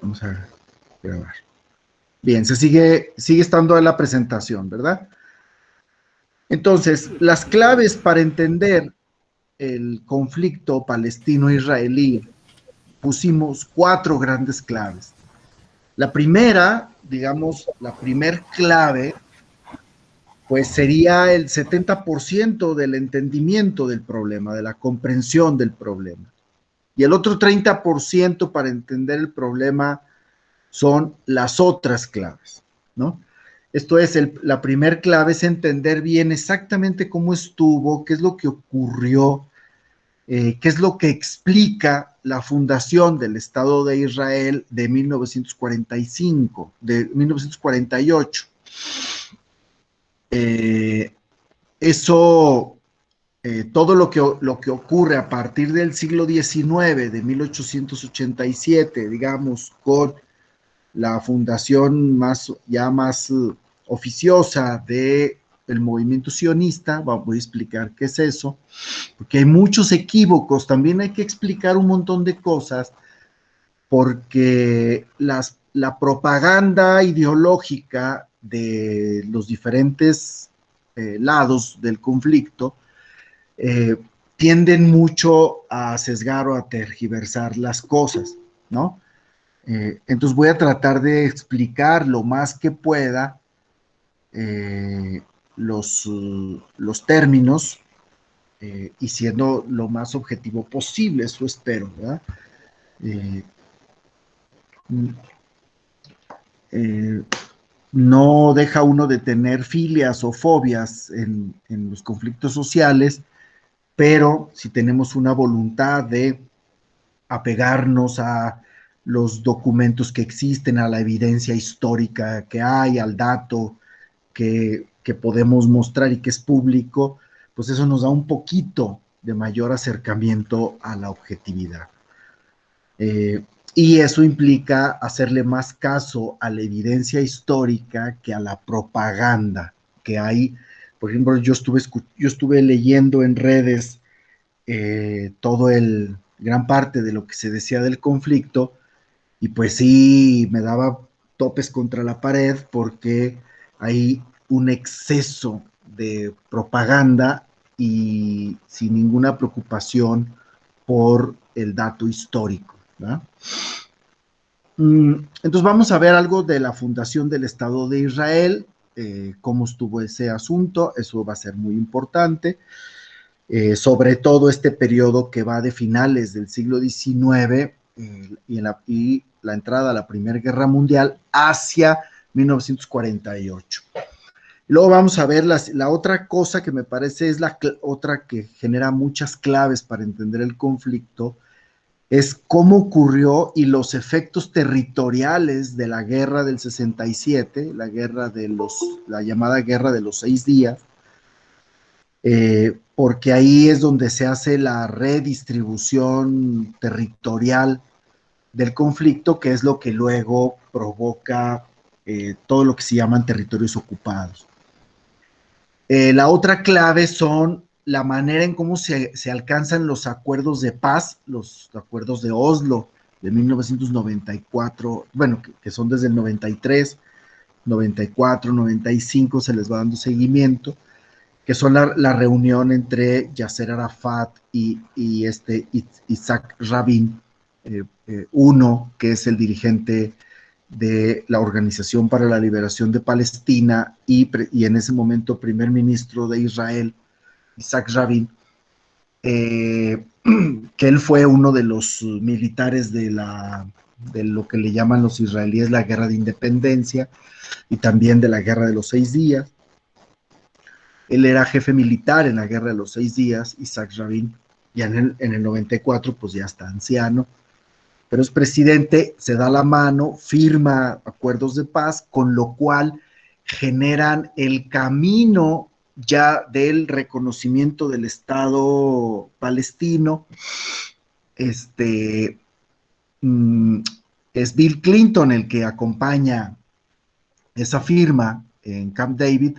Vamos a grabar. Bien, sigue estando en la presentación, ¿verdad? Entonces, las claves para entender el conflicto palestino-israelí, pusimos 4 grandes claves. La primera, digamos, la primer clave, pues sería el 70% del entendimiento del problema, de la comprensión del problema. Y el otro 30% para entender el problema son las otras claves, ¿no? Esto es, la primer clave es entender bien exactamente cómo estuvo, qué es lo que ocurrió, qué es lo que explica la fundación del Estado de Israel de 1945, de 1948. Eso, todo lo que ocurre a partir del siglo XIX, de 1887, digamos, con la fundación ya más oficiosa del movimiento sionista. Voy a explicar qué es eso, porque hay muchos equívocos. También hay que explicar un montón de cosas, porque la propaganda ideológica de los diferentes lados del conflicto eh, tienden mucho a sesgar o a tergiversar las cosas, ¿no? Entonces voy a tratar de explicar lo más que pueda eh, los términos y siendo lo más objetivo posible, eso espero, ¿verdad? Eh, eh, no deja uno de tener filias o fobias en los conflictos sociales, pero si tenemos una voluntad de apegarnos a los documentos que existen, a la evidencia histórica que hay, al dato que podemos mostrar y que es público, pues eso nos da un poquito de mayor acercamiento a la objetividad. Y eso implica hacerle más caso a la evidencia histórica que a la propaganda que hay. Por ejemplo, yo estuve leyendo en redes gran parte de lo que se decía del conflicto, y pues sí, me daba topes contra la pared porque hay un exceso de propaganda y sin ninguna preocupación por el dato histórico, ¿verdad? Entonces vamos a ver algo de la fundación del Estado de Israel, cómo estuvo ese asunto. Eso va a ser muy importante. Sobre todo este periodo que va de finales del siglo XIX y la entrada a la Primera Guerra Mundial hacia 1948. Luego vamos a ver la otra cosa que me parece es la otra que genera muchas claves para entender el conflicto, es cómo ocurrió y los efectos territoriales de la guerra del 67, la llamada guerra de los 6 días, porque ahí es donde se hace la redistribución territorial del conflicto, que es lo que luego provoca todo lo que se llaman territorios ocupados. La otra clave son la manera en cómo se alcanzan los acuerdos de paz, los acuerdos de Oslo de 1994, bueno, que son desde el 93, 94, 95, se les va dando seguimiento, que son la reunión entre Yasser Arafat y Isaac Rabin, uno que es el dirigente de la Organización para la Liberación de Palestina y en ese momento primer ministro de Israel, Isaac Rabin, que él fue uno de los militares de lo que le llaman los israelíes la guerra de independencia y también de la guerra de los 6 días. Él era jefe militar en la guerra de los 6 días, Isaac Rabin, ya en el 94, pues ya está anciano, pero es presidente, se da la mano, firma acuerdos de paz, con lo cual generan el camino ya del reconocimiento del Estado palestino. Es Bill Clinton el que acompaña esa firma en Camp David.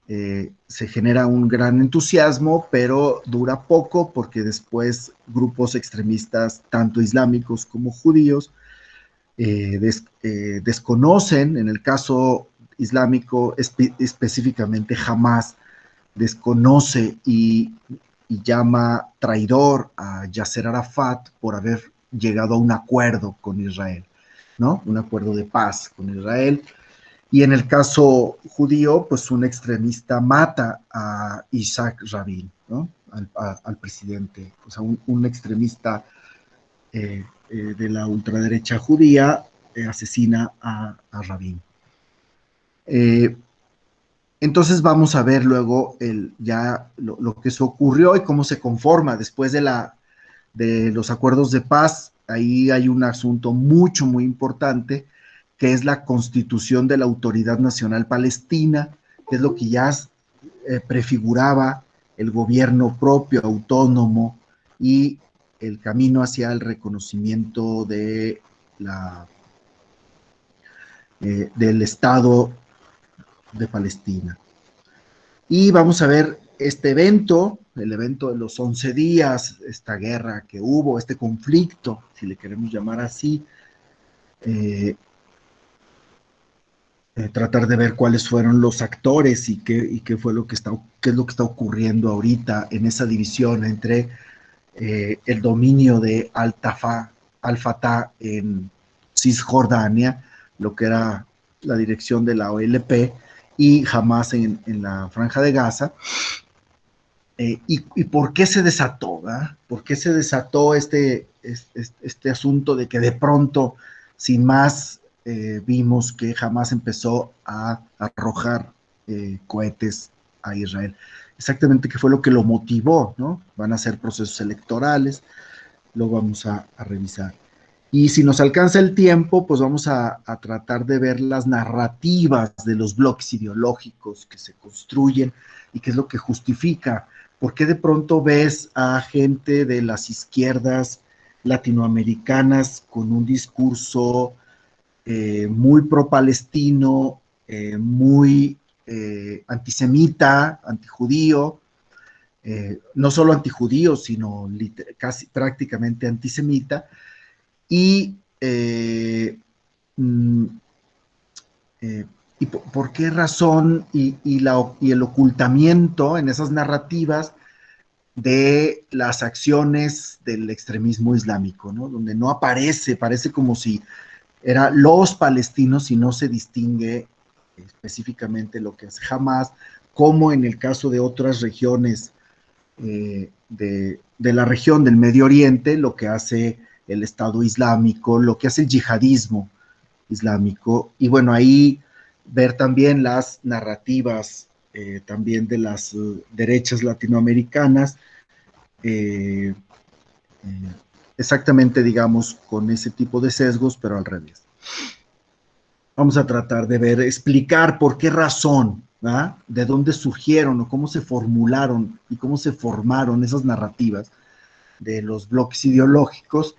Se genera un gran entusiasmo, pero dura poco porque después grupos extremistas, tanto islámicos como judíos, desconocen, en el caso islámico específicamente Hamas, desconoce y llama traidor a Yasser Arafat por haber llegado a un acuerdo con Israel, ¿no? Un acuerdo de paz con Israel. Y en el caso judío, pues un extremista mata a Isaac Rabin, ¿no? Al presidente, o sea, un extremista de la ultraderecha judía asesina a Rabin. Entonces vamos a ver luego ya lo que se ocurrió y cómo se conforma después de los acuerdos de paz. Ahí hay un asunto muy importante, que es la constitución de la Autoridad Nacional Palestina, que es lo que ya prefiguraba el gobierno propio, autónomo, y el camino hacia el reconocimiento del Estado de Palestina. Y vamos a ver este evento, el evento de los 11 días, esta guerra que hubo, este conflicto, si le queremos llamar así, tratar de ver cuáles fueron los actores y qué fue lo que qué es lo que está ocurriendo ahorita en esa división entre el dominio de Al-Fatah en Cisjordania, lo que era la dirección de la OLP, y Hamas en la Franja de Gaza. ¿Y por qué se desató? ¿verdad? ¿Por qué se desató este asunto de que de pronto, sin más, vimos que Hamas empezó a arrojar cohetes a Israel? Exactamente qué fue lo que lo motivó, ¿no? Van a ser procesos electorales, lo vamos a revisar. Y si nos alcanza el tiempo, pues vamos a tratar de ver las narrativas de los bloques ideológicos que se construyen y qué es lo que justifica. ¿Por qué de pronto ves a gente de las izquierdas latinoamericanas con un discurso muy pro-palestino, muy antisemita, antijudío, no solo antijudío, sino casi prácticamente antisemita? Y, ¿y por qué razón y el ocultamiento en esas narrativas de las acciones del extremismo islámico, ¿no? Donde no aparece, parece como si eran los palestinos y no se distingue específicamente lo que hace Hamas, como en el caso de otras regiones de la región del Medio Oriente, lo que hace el Estado Islámico, lo que hace el yihadismo islámico, y bueno, ahí ver también las narrativas también de las derechas latinoamericanas, exactamente, digamos, con ese tipo de sesgos, pero al revés. Vamos a tratar de ver, explicar por qué razón, ¿verdad? De dónde surgieron o cómo se formularon y cómo se formaron esas narrativas de los bloques ideológicos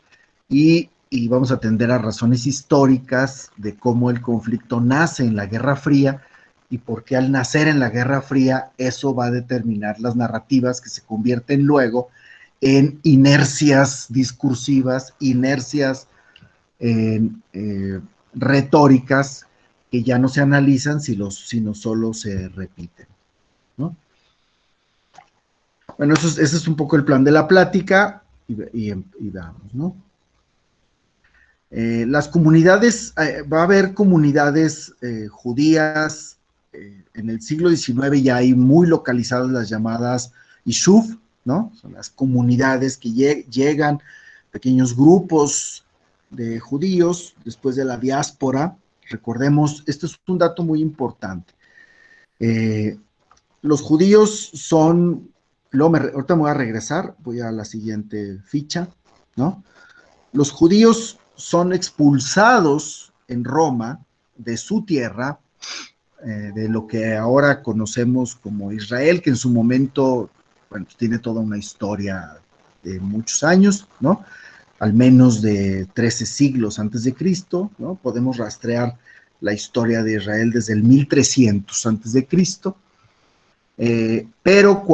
y vamos a atender a razones históricas de cómo el conflicto nace en la Guerra Fría y por qué al nacer en la Guerra Fría eso va a determinar las narrativas que se convierten luego en inercias discursivas, inercias retóricas que ya no se analizan, sino solo se repiten, ¿no? Bueno, ese es un poco el plan de la plática y vamos, ¿no? Las comunidades, va a haber comunidades judías en el siglo XIX, ya hay muy localizadas las llamadas Yishuv, ¿no? Son las comunidades que llegan, pequeños grupos de judíos después de la diáspora. Recordemos, esto es un dato muy importante. Los judíos son, ahorita me voy a regresar, voy a la siguiente ficha, ¿no? Los judíos son expulsados en Roma de su tierra, de lo que ahora conocemos como Israel, que en su momento, bueno, tiene toda una historia de muchos años, ¿no? Al menos de 13 siglos antes de Cristo, ¿no? Podemos rastrear la historia de Israel desde el 1300 antes de Cristo, pero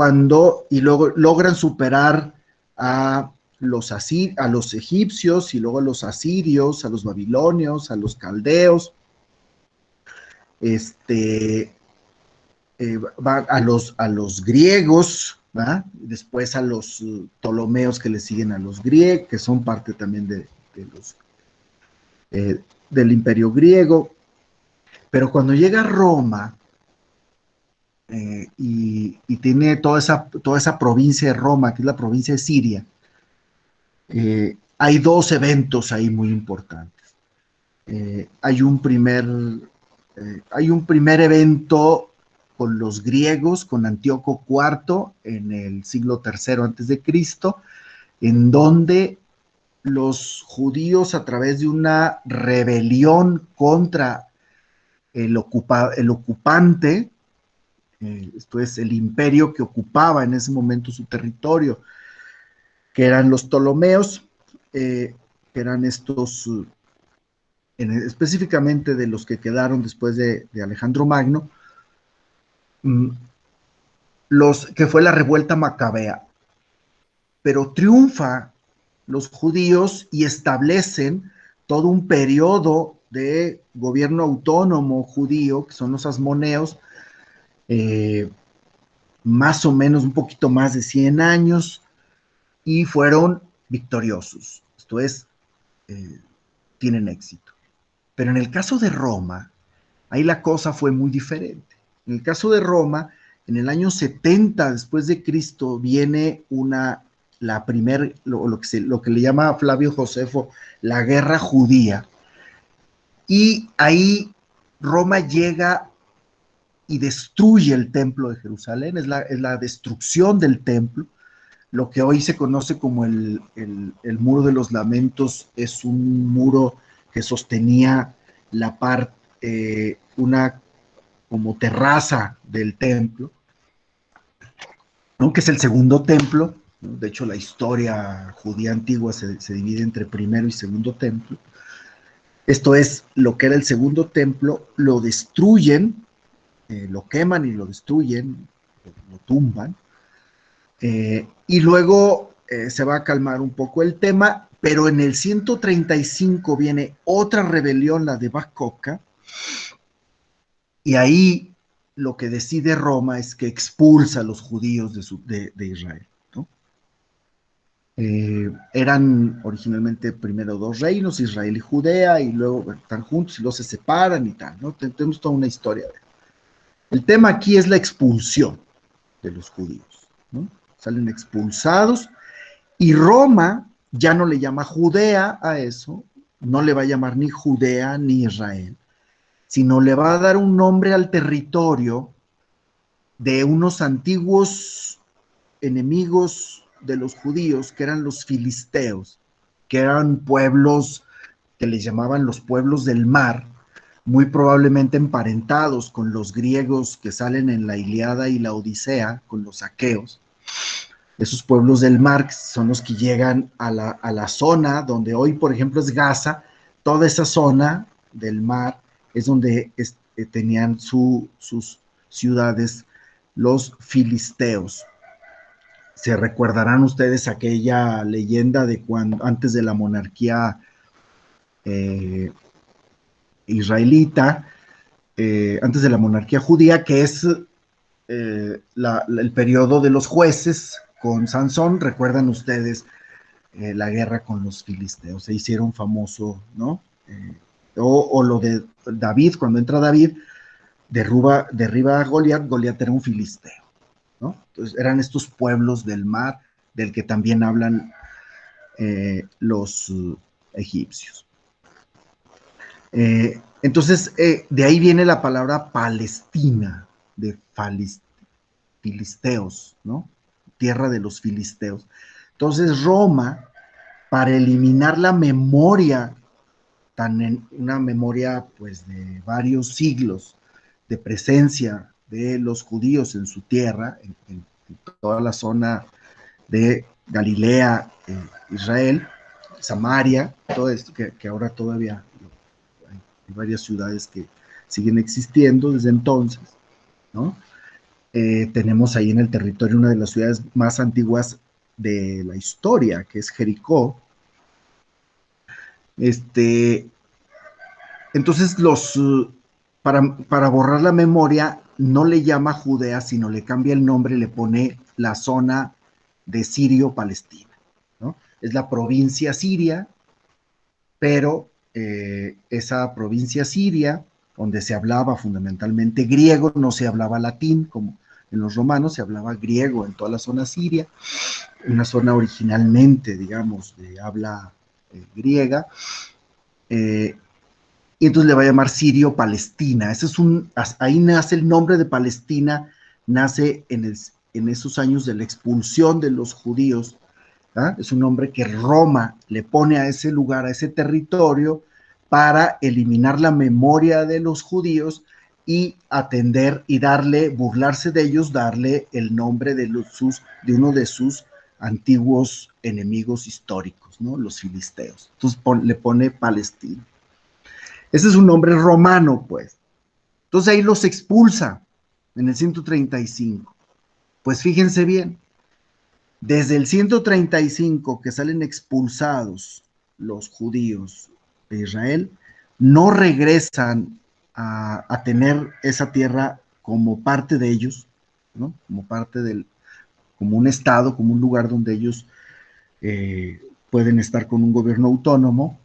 luego logran superar a a los egipcios y luego a los asirios, a los babilonios, a los caldeos, a los griegos, ¿verdad? Después a los Ptolomeos que le siguen a los griegos, que son parte también del imperio griego. Pero cuando llega a Roma y tiene toda esa provincia de Roma, que es la provincia de Siria, hay dos eventos ahí muy importantes. Hay un primer evento con los griegos, con Antíoco IV en el siglo III antes de Cristo, en donde los judíos, a través de una rebelión contra el ocupante, esto es el imperio que ocupaba en ese momento su territorio, que eran los Ptolomeos, que eran estos, específicamente de los que quedaron después de Alejandro Magno, que fue la revuelta macabea. Pero triunfa los judíos y establecen todo un periodo de gobierno autónomo judío, que son los asmoneos, más o menos un poquito más de 100 años, y fueron victoriosos. Esto es, tienen éxito. Pero en el caso de Roma, ahí la cosa fue muy diferente. En el caso de Roma, en el año 70 después de Cristo, viene lo que le llama Flavio Josefo la guerra judía, y ahí Roma llega y destruye el templo de Jerusalén, es la destrucción del templo. Lo que hoy se conoce como el muro de los lamentos es un muro que sostenía la parte, una como terraza del templo, ¿no? Que es el segundo templo, ¿no? De hecho, la historia judía antigua se divide entre primero y segundo templo. Esto es, lo que era el segundo templo, lo destruyen, lo queman y lo destruyen, lo tumban, y luego se va a calmar un poco el tema, pero en el 135 viene otra rebelión, la de Bar Kokhba, y ahí lo que decide Roma es que expulsa a los judíos de Israel, ¿no? Eran originalmente primero dos reinos, Israel y Judea, y luego están juntos y luego se separan y tal, ¿no? Tenemos toda una historia. El tema aquí es la expulsión de los judíos, ¿no? Salen expulsados, y Roma ya no le llama Judea a eso, no le va a llamar ni Judea ni Israel, sino le va a dar un nombre al territorio de unos antiguos enemigos de los judíos, que eran los filisteos, que eran pueblos que les llamaban los pueblos del mar, muy probablemente emparentados con los griegos que salen en la Ilíada y la Odisea, con los aqueos. Esos pueblos del mar son los que llegan a la zona donde hoy, por ejemplo, es Gaza. Toda esa zona del mar es donde tenían sus ciudades los filisteos. Se recordarán ustedes aquella leyenda de cuando antes de la monarquía israelita, antes de la monarquía judía, que es el periodo de los jueces con Sansón. Recuerdan ustedes la guerra con los filisteos, se hicieron famoso, ¿no? O lo de David, cuando entra David, derriba a Goliat. Goliat era un filisteo, ¿no? Entonces eran estos pueblos del mar del que también hablan los egipcios. Entonces, de ahí viene la palabra Palestina, de filisteos, ¿no? Tierra de los filisteos. Entonces, Roma, para eliminar la memoria, una memoria pues de varios siglos de presencia de los judíos en su tierra, en toda la zona de Galilea, Israel, Samaria, todo esto que ahora todavía hay varias ciudades que siguen existiendo desde entonces, ¿no? Tenemos ahí en el territorio una de las ciudades más antiguas de la historia, que es Jericó. Entonces, para borrar la memoria, no le llama Judea, sino le cambia el nombre, le pone la zona de Sirio-Palestina, ¿no? Es la provincia siria, pero esa provincia siria, donde se hablaba fundamentalmente griego, no se hablaba latín, como en los romanos, se hablaba griego en toda la zona siria, una zona originalmente, digamos, de habla griega, y entonces le va a llamar Sirio-Palestina. Ahí nace el nombre de Palestina, nace en esos años de la expulsión de los judíos. ¿Ah? Es un nombre que Roma le pone a ese lugar, a ese territorio, para eliminar la memoria de los judíos y atender y burlarse de ellos, darle el nombre de uno de sus antiguos enemigos históricos, ¿no? Los filisteos. Entonces le pone Palestina. Ese es un nombre romano, pues. Entonces ahí los expulsa en el 135. Pues fíjense bien, desde el 135 que salen expulsados los judíos de Israel, no regresan a tener esa tierra como parte de ellos, ¿no? Como un estado, como un lugar donde ellos pueden estar con un gobierno autónomo,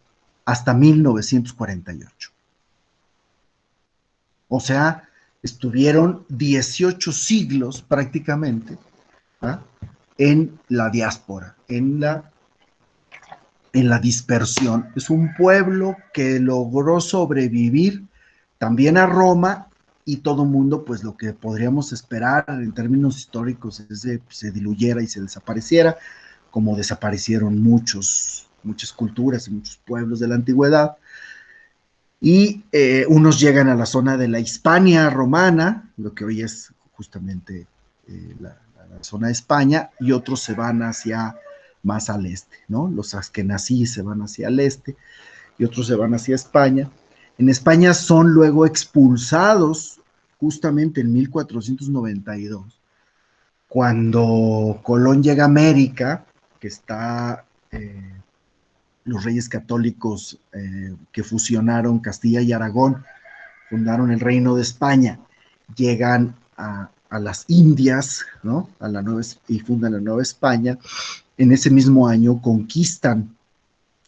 hasta 1948. O sea, estuvieron 18 siglos prácticamente, ¿ah?, en la diáspora, en la dispersión. Es un pueblo que logró sobrevivir también a Roma, y todo mundo, pues lo que podríamos esperar en términos históricos es que se diluyera y se desapareciera, como desaparecieron muchas culturas y muchos pueblos de la antigüedad. Y unos llegan a la zona de la Hispania romana, lo que hoy es justamente la zona de España, y otros se van más al este, ¿no? Los askenazíes se van hacia el este y otros se van hacia España. En España son luego expulsados justamente en 1492, cuando Colón llega a América, que está los reyes católicos que fusionaron Castilla y Aragón, fundaron el Reino de España, llegan a las Indias, ¿no? Y fundan la Nueva España. En ese mismo año conquistan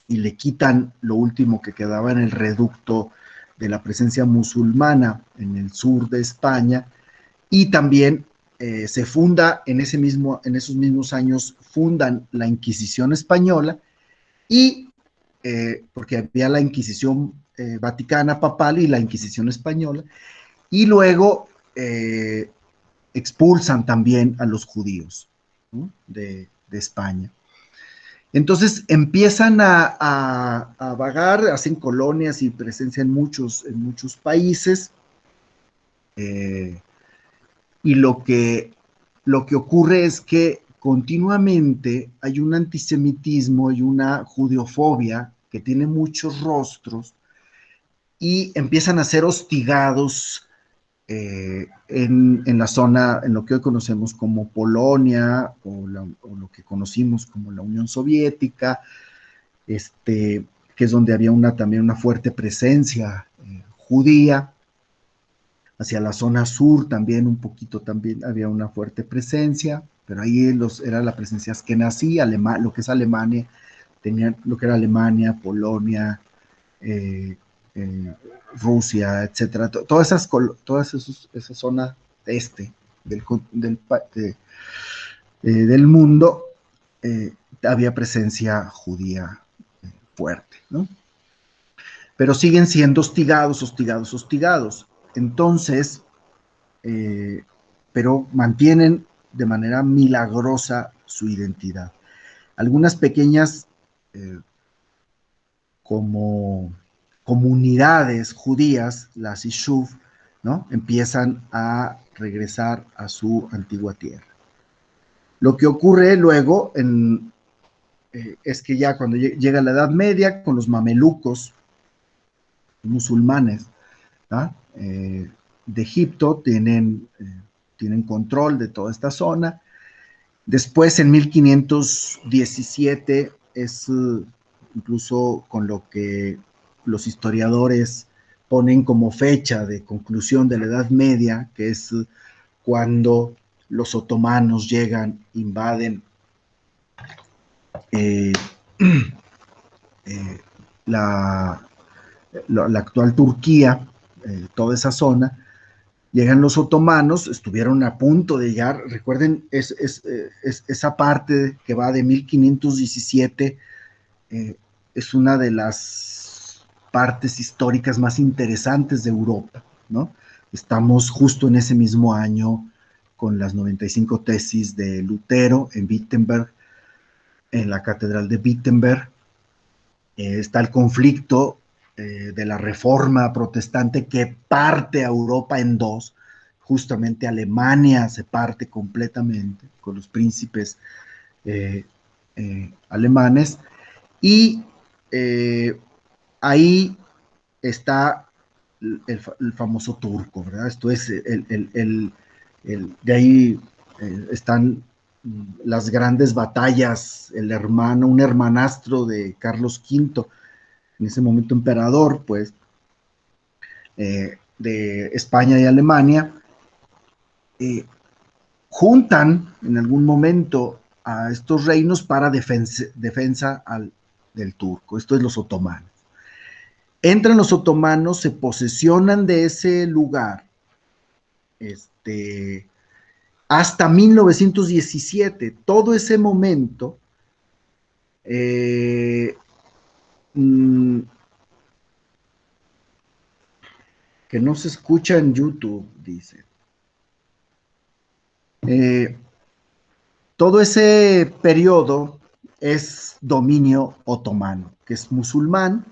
y le quitan lo último que quedaba en el reducto de la presencia musulmana en el sur de España, y también se funda en esos mismos años, fundan la Inquisición española, y porque había la Inquisición Vaticana papal y la Inquisición española, y luego expulsan también a los judíos, ¿no?, de España. Entonces empiezan a vagar, hacen colonias y presencia en muchos países, y lo que ocurre es que continuamente hay un antisemitismo y una judeofobia que tiene muchos rostros, y empiezan a ser hostigados en la zona, en lo que hoy conocemos como Polonia, o lo que conocimos como la Unión Soviética, que es donde había también una fuerte presencia judía. Hacia la zona sur también un poquito también había una fuerte presencia, pero ahí era la presencia askenazí, lo que es Alemania, tenían lo que era Alemania, Polonia, Rusia, etcétera. Todas esa zona este del mundo, había presencia judía fuerte, ¿no? Pero siguen siendo hostigados. Entonces, pero mantienen de manera milagrosa su identidad. Algunas pequeñas como comunidades judías, las Ishuv, ¿no?, empiezan a regresar a su antigua tierra. Lo que ocurre luego es que ya cuando llega la Edad Media, con los mamelucos musulmanes, ¿ah?, de Egipto, tienen control de toda esta zona, Después, en 1517, es incluso con lo que los historiadores ponen como fecha de conclusión de la Edad Media, que es cuando los otomanos llegan, invaden eh, eh, la, la actual Turquía, toda esa zona. Llegan los otomanos, estuvieron a punto de llegar, recuerden, esa parte que va de 1517, es una de las partes históricas más interesantes de Europa, ¿no? Estamos justo en ese mismo año con las 95 tesis de Lutero en Wittenberg, en la Catedral de Wittenberg. Está el conflicto de la reforma protestante que parte a Europa en dos. Justamente Alemania se parte completamente con los príncipes alemanes, y ahí está el famoso turco, ¿verdad? Esto es de ahí están las grandes batallas, un hermanastro de Carlos V, en ese momento emperador, pues, de España y Alemania, juntan en algún momento a estos reinos para defensa del turco. Esto es los otomanos. Entran los otomanos, se posesionan de ese lugar, hasta 1917. Todo ese momento, que no se escucha en YouTube, dice. Todo ese periodo es dominio otomano, que es musulmán,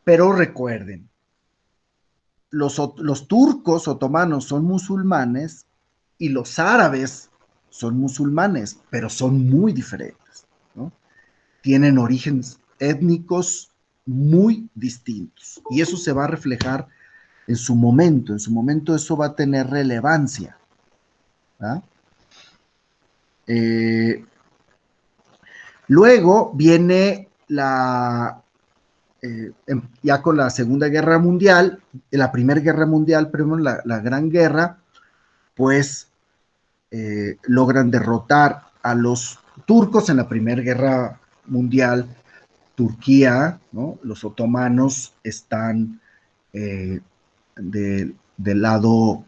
pero recuerden, los turcos otomanos son musulmanes y los árabes son musulmanes, pero son muy diferentes, ¿no? Tienen orígenes étnicos muy distintos, y eso se va a reflejar en su momento eso va a tener relevancia, ¿ah? Luego viene ya con la Segunda Guerra Mundial, la Primera Guerra Mundial, primero la Gran Guerra, pues logran derrotar a los turcos en la Primera Guerra Mundial. Turquía, ¿no? Los otomanos están del lado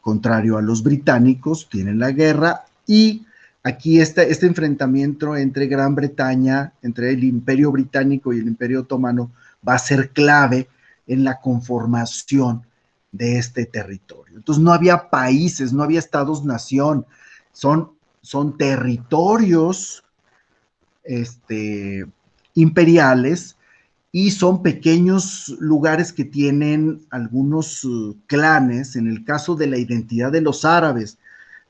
contrario a los británicos, tienen la guerra, y aquí este enfrentamiento entre Gran Bretaña, entre el Imperio Británico y el Imperio Otomano, va a ser clave en la conformación de este territorio. Entonces no había países, no había estados-nación, son territorios imperiales, y son pequeños lugares que tienen algunos clanes. En el caso de la identidad de los árabes,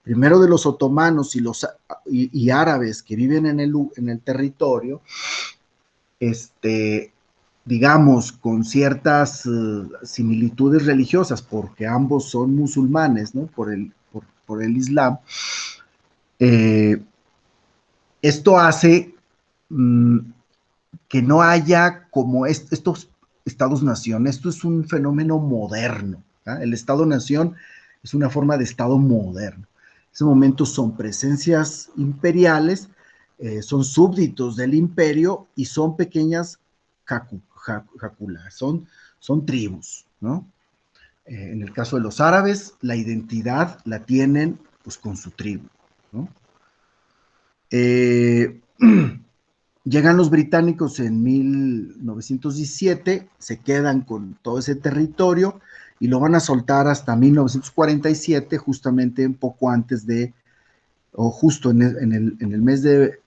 primero de los otomanos y árabes que viven en el territorio, digamos, con ciertas similitudes religiosas, porque ambos son musulmanes, ¿no? Por el Islam. Esto hace que no haya como estos estados-nación. Esto es un fenómeno moderno, ¿eh? El estado-nación es una forma de estado moderno. En ese momento son presencias imperiales, son súbditos del imperio y son pequeñas jaculas, son tribus, ¿no? En el caso de los árabes, la identidad la tienen pues con su tribu, ¿no? Llegan los británicos en 1917, se quedan con todo ese territorio y lo van a soltar hasta 1947, justamente un poco antes o justo en el mes de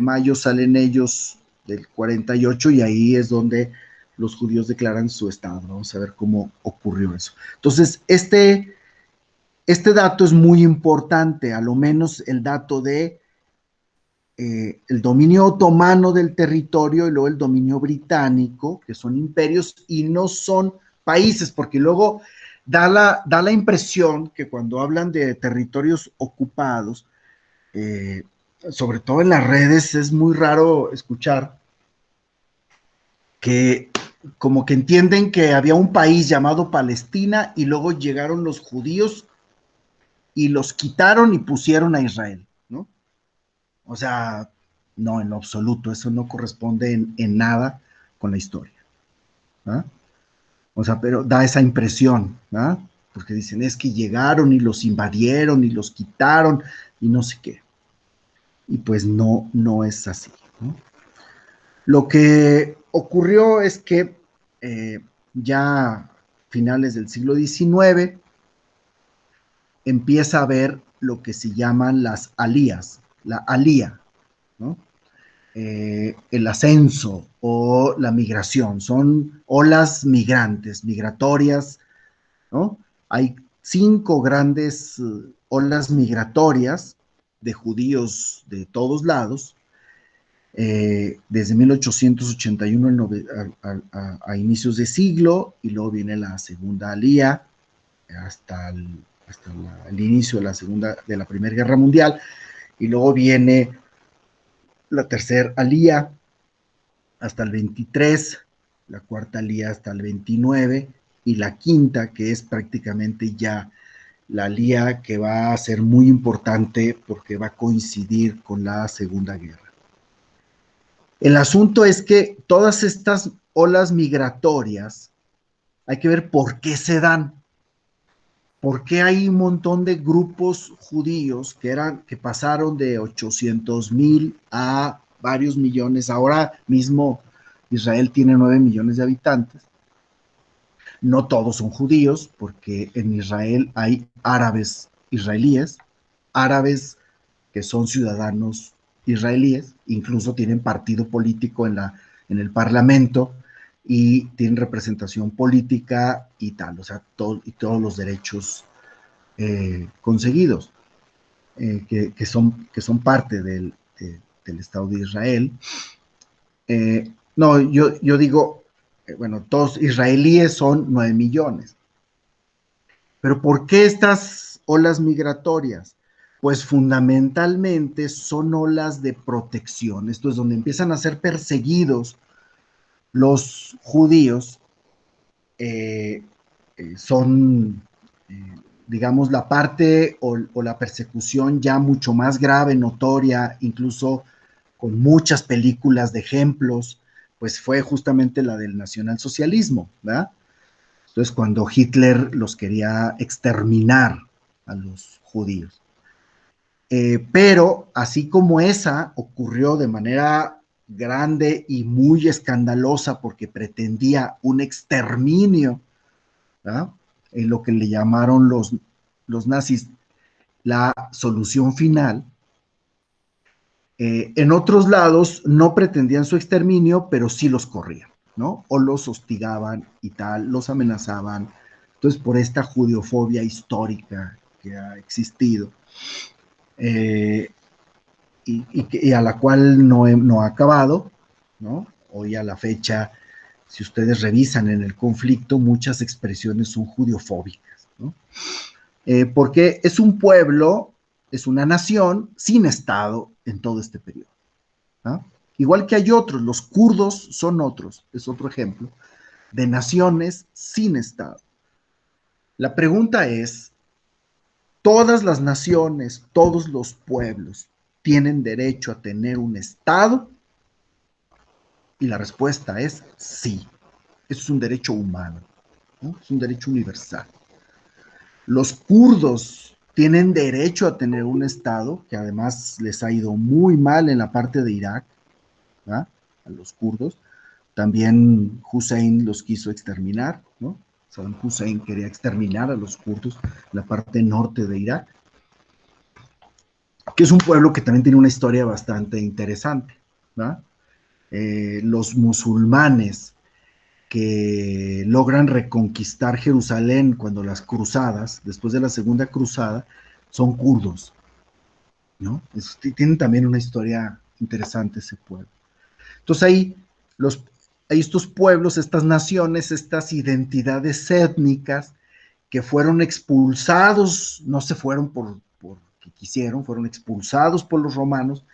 mayo salen ellos del 48, y ahí es donde los judíos declaran su estado. Vamos a ver cómo ocurrió eso. Entonces, este dato es muy importante, a lo menos el dato de el dominio otomano del territorio y luego el dominio británico, que son imperios y no son países, porque luego da la impresión que cuando hablan de territorios ocupados, sobre todo en las redes, es muy raro escuchar que como que entienden que había un país llamado Palestina y luego llegaron los judíos y los quitaron y pusieron a Israel, ¿no? O sea, no, en lo absoluto, eso no corresponde en nada con la historia, ¿ah? O sea, pero da esa impresión, ¿ah? Porque dicen, es que llegaron y los invadieron y los quitaron y no sé qué. Y pues no, no es así, ¿no? Lo que ocurrió es que ya a finales del siglo XIX empieza a haber lo que se llaman las alías, la alía, ¿no? El ascenso o la migración, son olas migrantes, migratorias, ¿no? Hay 5 grandes olas migratorias de judíos de todos lados, desde 1881 a inicios de siglo, y luego viene la segunda alía hasta el inicio de la Primera Guerra Mundial, y luego viene la tercera alía hasta el 23, la cuarta alía hasta el 29, y la quinta, que es prácticamente ya la alía que va a ser muy importante porque va a coincidir con la Segunda Guerra. El asunto es que todas estas olas migratorias, hay que ver por qué se dan. ¿Por qué hay un montón de grupos judíos que pasaron de 800,000 a varios millones? Ahora mismo Israel tiene 9 millones de habitantes. No todos son judíos, porque en Israel hay árabes israelíes, árabes que son ciudadanos israelíes, incluso tienen partido político en el parlamento y tienen representación política y tal, o sea, y todos los derechos conseguidos, que son parte del Estado de Israel. No, yo digo, bueno, todos israelíes son 9 millones. Pero ¿por qué estas olas migratorias? Pues fundamentalmente son olas de protección. Esto es donde empiezan a ser perseguidos los judíos. eh, son, digamos, la parte o la persecución ya mucho más grave, notoria, incluso con muchas películas de ejemplos, pues fue justamente la del nacionalsocialismo, ¿verdad? Entonces, cuando Hitler los quería exterminar a los judíos. Pero así como esa ocurrió de manera grande y muy escandalosa porque pretendía un exterminio, ¿verdad? En lo que le llamaron los nazis la solución final. En otros lados no pretendían su exterminio, pero sí los corrían, ¿no? O los hostigaban y tal, los amenazaban. Entonces, por esta judeofobia histórica que ha existido, eh, y a la cual no ha acabado, ¿no? Hoy a la fecha, si ustedes revisan en el conflicto, muchas expresiones son judeofóbicas, ¿no? Porque es un pueblo, es una nación sin Estado en todo este periodo, ¿no? Igual que hay otros, los kurdos son otros, es otro ejemplo, de naciones sin Estado. La pregunta es, ¿todas las naciones, todos los pueblos tienen derecho a tener un Estado? Y la respuesta es sí. Eso es un derecho humano, ¿no? Es un derecho universal. Los kurdos tienen derecho a tener un Estado, que además les ha ido muy mal en la parte de Irak, ¿verdad? A los kurdos. También Hussein los quiso exterminar, ¿no? Saddam Hussein quería exterminar a los kurdos, la parte norte de Irak, que es un pueblo que también tiene una historia bastante interesante, ¿verdad? Los musulmanes que logran reconquistar Jerusalén cuando las cruzadas, después de la segunda cruzada, son kurdos, ¿no? Tienen también una historia interesante ese pueblo. Entonces hay estos pueblos, estas naciones, estas identidades étnicas que fueron expulsados, no se fueron porque porque quisieron, fueron expulsados por los romanos,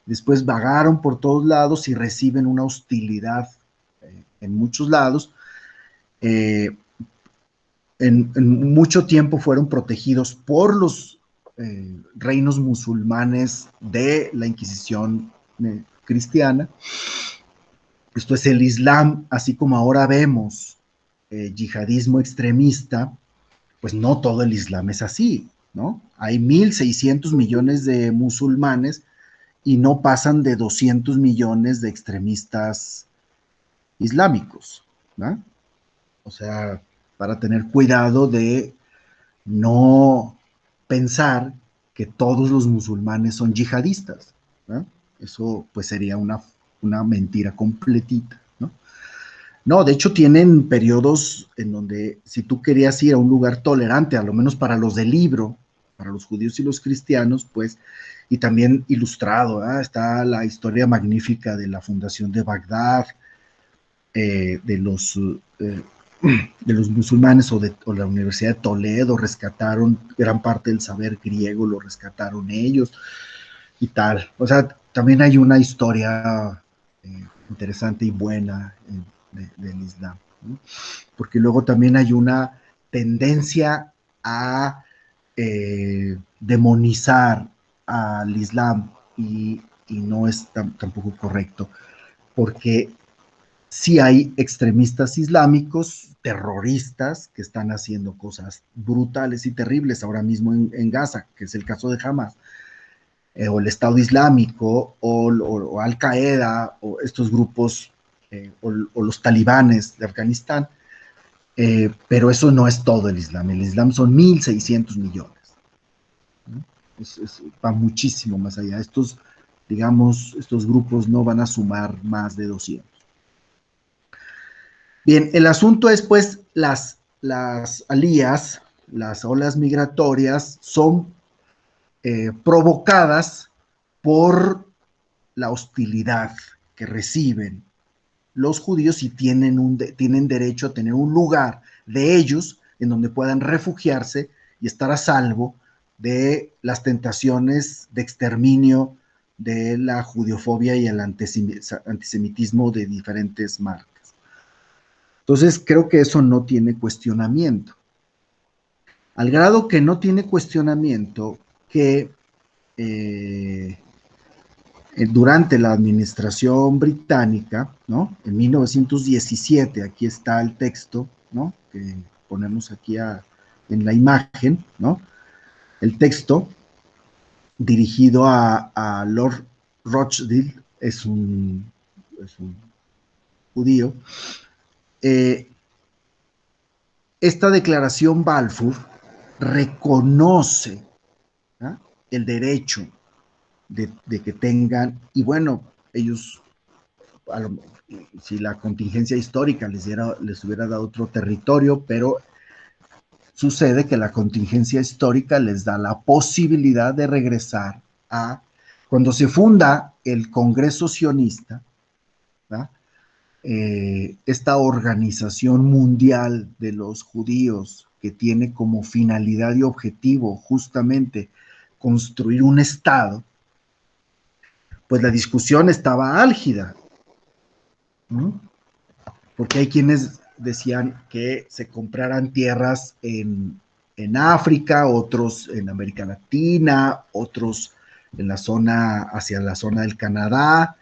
después vagaron por todos lados y reciben una hostilidad en muchos lados. En mucho tiempo fueron protegidos por los reinos musulmanes de la Inquisición cristiana. Esto es el Islam, así como ahora vemos yihadismo extremista, pues no todo el Islam es así, ¿no? Hay 1.600 millones de musulmanes y no pasan de 200 millones de extremistas islámicos, ¿no? O sea, para tener cuidado de no pensar que todos los musulmanes son yihadistas, ¿no? Eso pues sería una mentira completita, ¿no? No, de hecho tienen periodos en donde si tú querías ir a un lugar tolerante, a lo menos para los del libro, para los judíos y los cristianos, pues, y también ilustrado, ¿eh? Está la historia magnífica de la fundación de Bagdad, de los musulmanes o la Universidad de Toledo, rescataron gran parte del saber griego, lo rescataron ellos y tal. O sea, también hay una historia interesante y buena del Islam, ¿no? Porque luego también hay una tendencia a demonizar al Islam y no es tampoco correcto, porque sí hay extremistas islámicos, terroristas, que están haciendo cosas brutales y terribles ahora mismo en Gaza, que es el caso de Hamas, o el Estado Islámico, o Al Qaeda, o estos grupos, o los talibanes de Afganistán, pero eso no es todo el Islam. El Islam son 1.600 millones, ¿no? Va muchísimo más allá. Digamos, estos grupos no van a sumar más de 200. Bien, el asunto es, pues, las alías, las olas migratorias, son provocadas por la hostilidad que reciben los judíos y tienen derecho a tener un lugar de ellos en donde puedan refugiarse y estar a salvo de las tentaciones de exterminio de la judiofobia y el antisemitismo de diferentes marcas. Entonces, creo que eso no tiene cuestionamiento. Al grado que no tiene cuestionamiento que durante la administración británica, ¿no? En 1917, aquí está el texto, ¿no? Que ponemos aquí en la imagen, ¿no? El texto dirigido a Lord Rochdale, es un judío. Esta declaración Balfour reconoce, ¿no?, el derecho de que tengan, y bueno, ellos, si la contingencia histórica les hubiera dado otro territorio, pero sucede que la contingencia histórica les da la posibilidad de regresar cuando se funda el Congreso Sionista, ¿verdad? Esta organización mundial de los judíos que tiene como finalidad y objetivo justamente construir un Estado, pues la discusión estaba álgida, ¿no? Porque hay quienes decían que se compraran tierras en África, otros en América Latina, otros en la zona, hacia la zona del Canadá,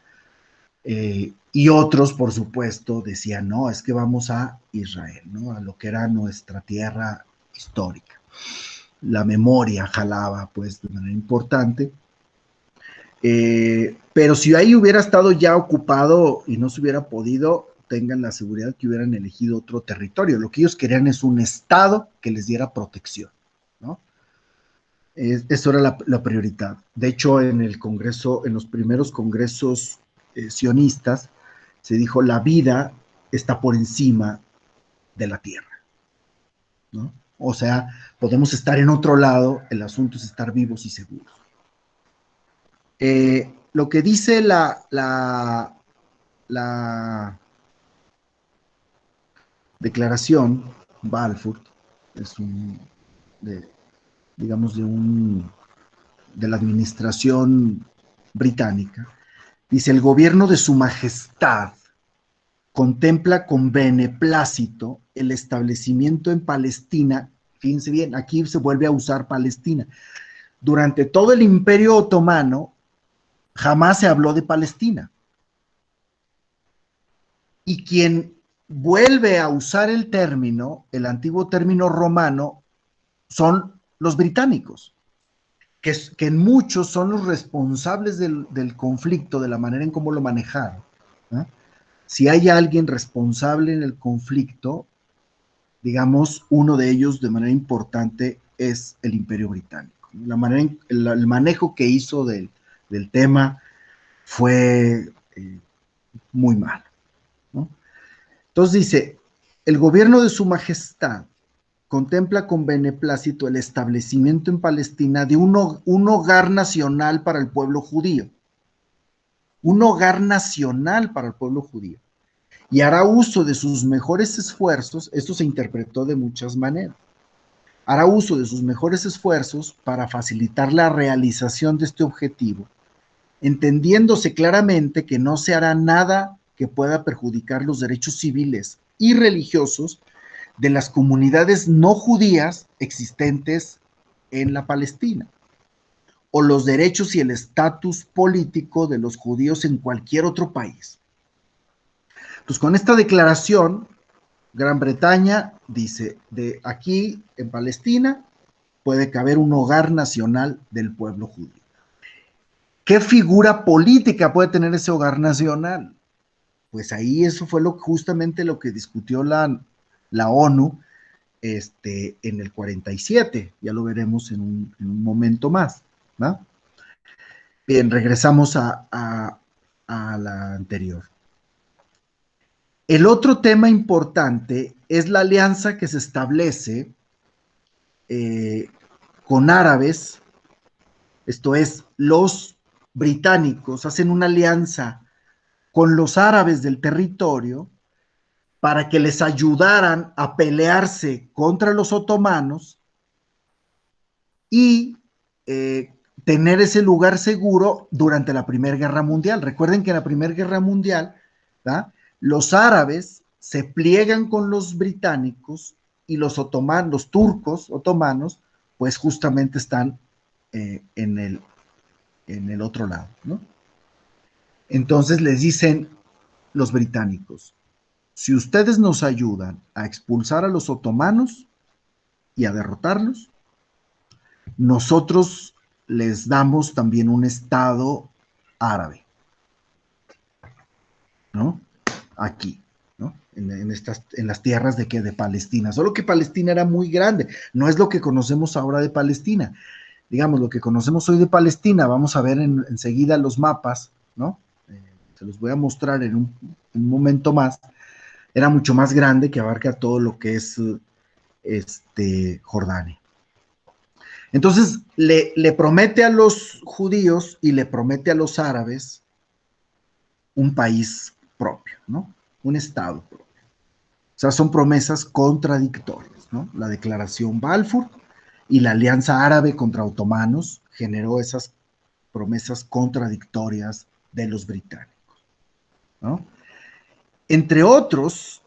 y otros, por supuesto, decían, no, es que vamos a Israel, ¿no? A lo que era nuestra tierra histórica. La memoria jalaba, pues, de manera importante. Pero si ahí hubiera estado ya ocupado y no se hubiera podido, tengan la seguridad que hubieran elegido otro territorio. Lo que ellos querían es un Estado que les diera protección, ¿no? Eso era la prioridad. De hecho, en el Congreso, en los primeros congresos sionistas, se dijo, la vida está por encima de la tierra, ¿no? O sea, podemos estar en otro lado, el asunto es estar vivos y seguros. Lo que dice la declaración Balfour es digamos, de un de la administración británica, dice: el gobierno de su majestad contempla con beneplácito el establecimiento en Palestina. Fíjense bien, aquí se vuelve a usar Palestina. Durante todo el Imperio Otomano jamás se habló de Palestina. Y quien vuelve a usar el término, el antiguo término romano, son los británicos, que en muchos son los responsables del conflicto, de la manera en cómo lo manejaron, ¿eh? Si hay alguien responsable en el conflicto, digamos, uno de ellos de manera importante es el Imperio Británico. La manera el manejo que hizo del tema fue muy malo, ¿no? Entonces dice: el gobierno de su majestad contempla con beneplácito el establecimiento en Palestina de un hogar nacional para el pueblo judío. Un hogar nacional para el pueblo judío. Y hará uso de sus mejores esfuerzos. Esto se interpretó de muchas maneras. Hará uso de sus mejores esfuerzos para facilitar la realización de este objetivo, entendiéndose claramente que no se hará nada que pueda perjudicar los derechos civiles y religiosos de las comunidades no judías existentes en la Palestina, o los derechos y el estatus político de los judíos en cualquier otro país. Pues con esta declaración, Gran Bretaña dice: de aquí en Palestina puede caber un hogar nacional del pueblo judío. ¿Qué figura política puede tener ese hogar nacional? Pues ahí eso fue justamente lo que discutió la ONU en el 47, ya lo veremos en un momento más, ¿no? Bien, regresamos a la anterior. El otro tema importante es la alianza que se establece con árabes. Esto es, los británicos hacen una alianza con los árabes del territorio para que les ayudaran a pelearse contra los otomanos y tener ese lugar seguro durante la Primera Guerra Mundial. Recuerden que en la Primera Guerra Mundial, ¿verdad?, los árabes se pliegan con los británicos y los otomanos, los turcos otomanos, pues justamente están en el otro lado, ¿no? Entonces les dicen los británicos: si ustedes nos ayudan a expulsar a los otomanos y a derrotarlos, nosotros les damos también un estado árabe, ¿no? Aquí, ¿no? En las tierras de Palestina. Solo que Palestina era muy grande. No es lo que conocemos ahora de Palestina. Digamos, lo que conocemos hoy de Palestina, vamos a ver enseguida los mapas, ¿no? Se los voy a mostrar en un momento más. Era mucho más grande, que abarca todo lo que es Jordania. Entonces le promete a los judíos y le promete a los árabes un país propio, ¿no? Un estado propio. O sea, son promesas contradictorias, ¿no? La declaración Balfour y la alianza árabe contra otomanos generó esas promesas contradictorias de los británicos, ¿no? Entre otros,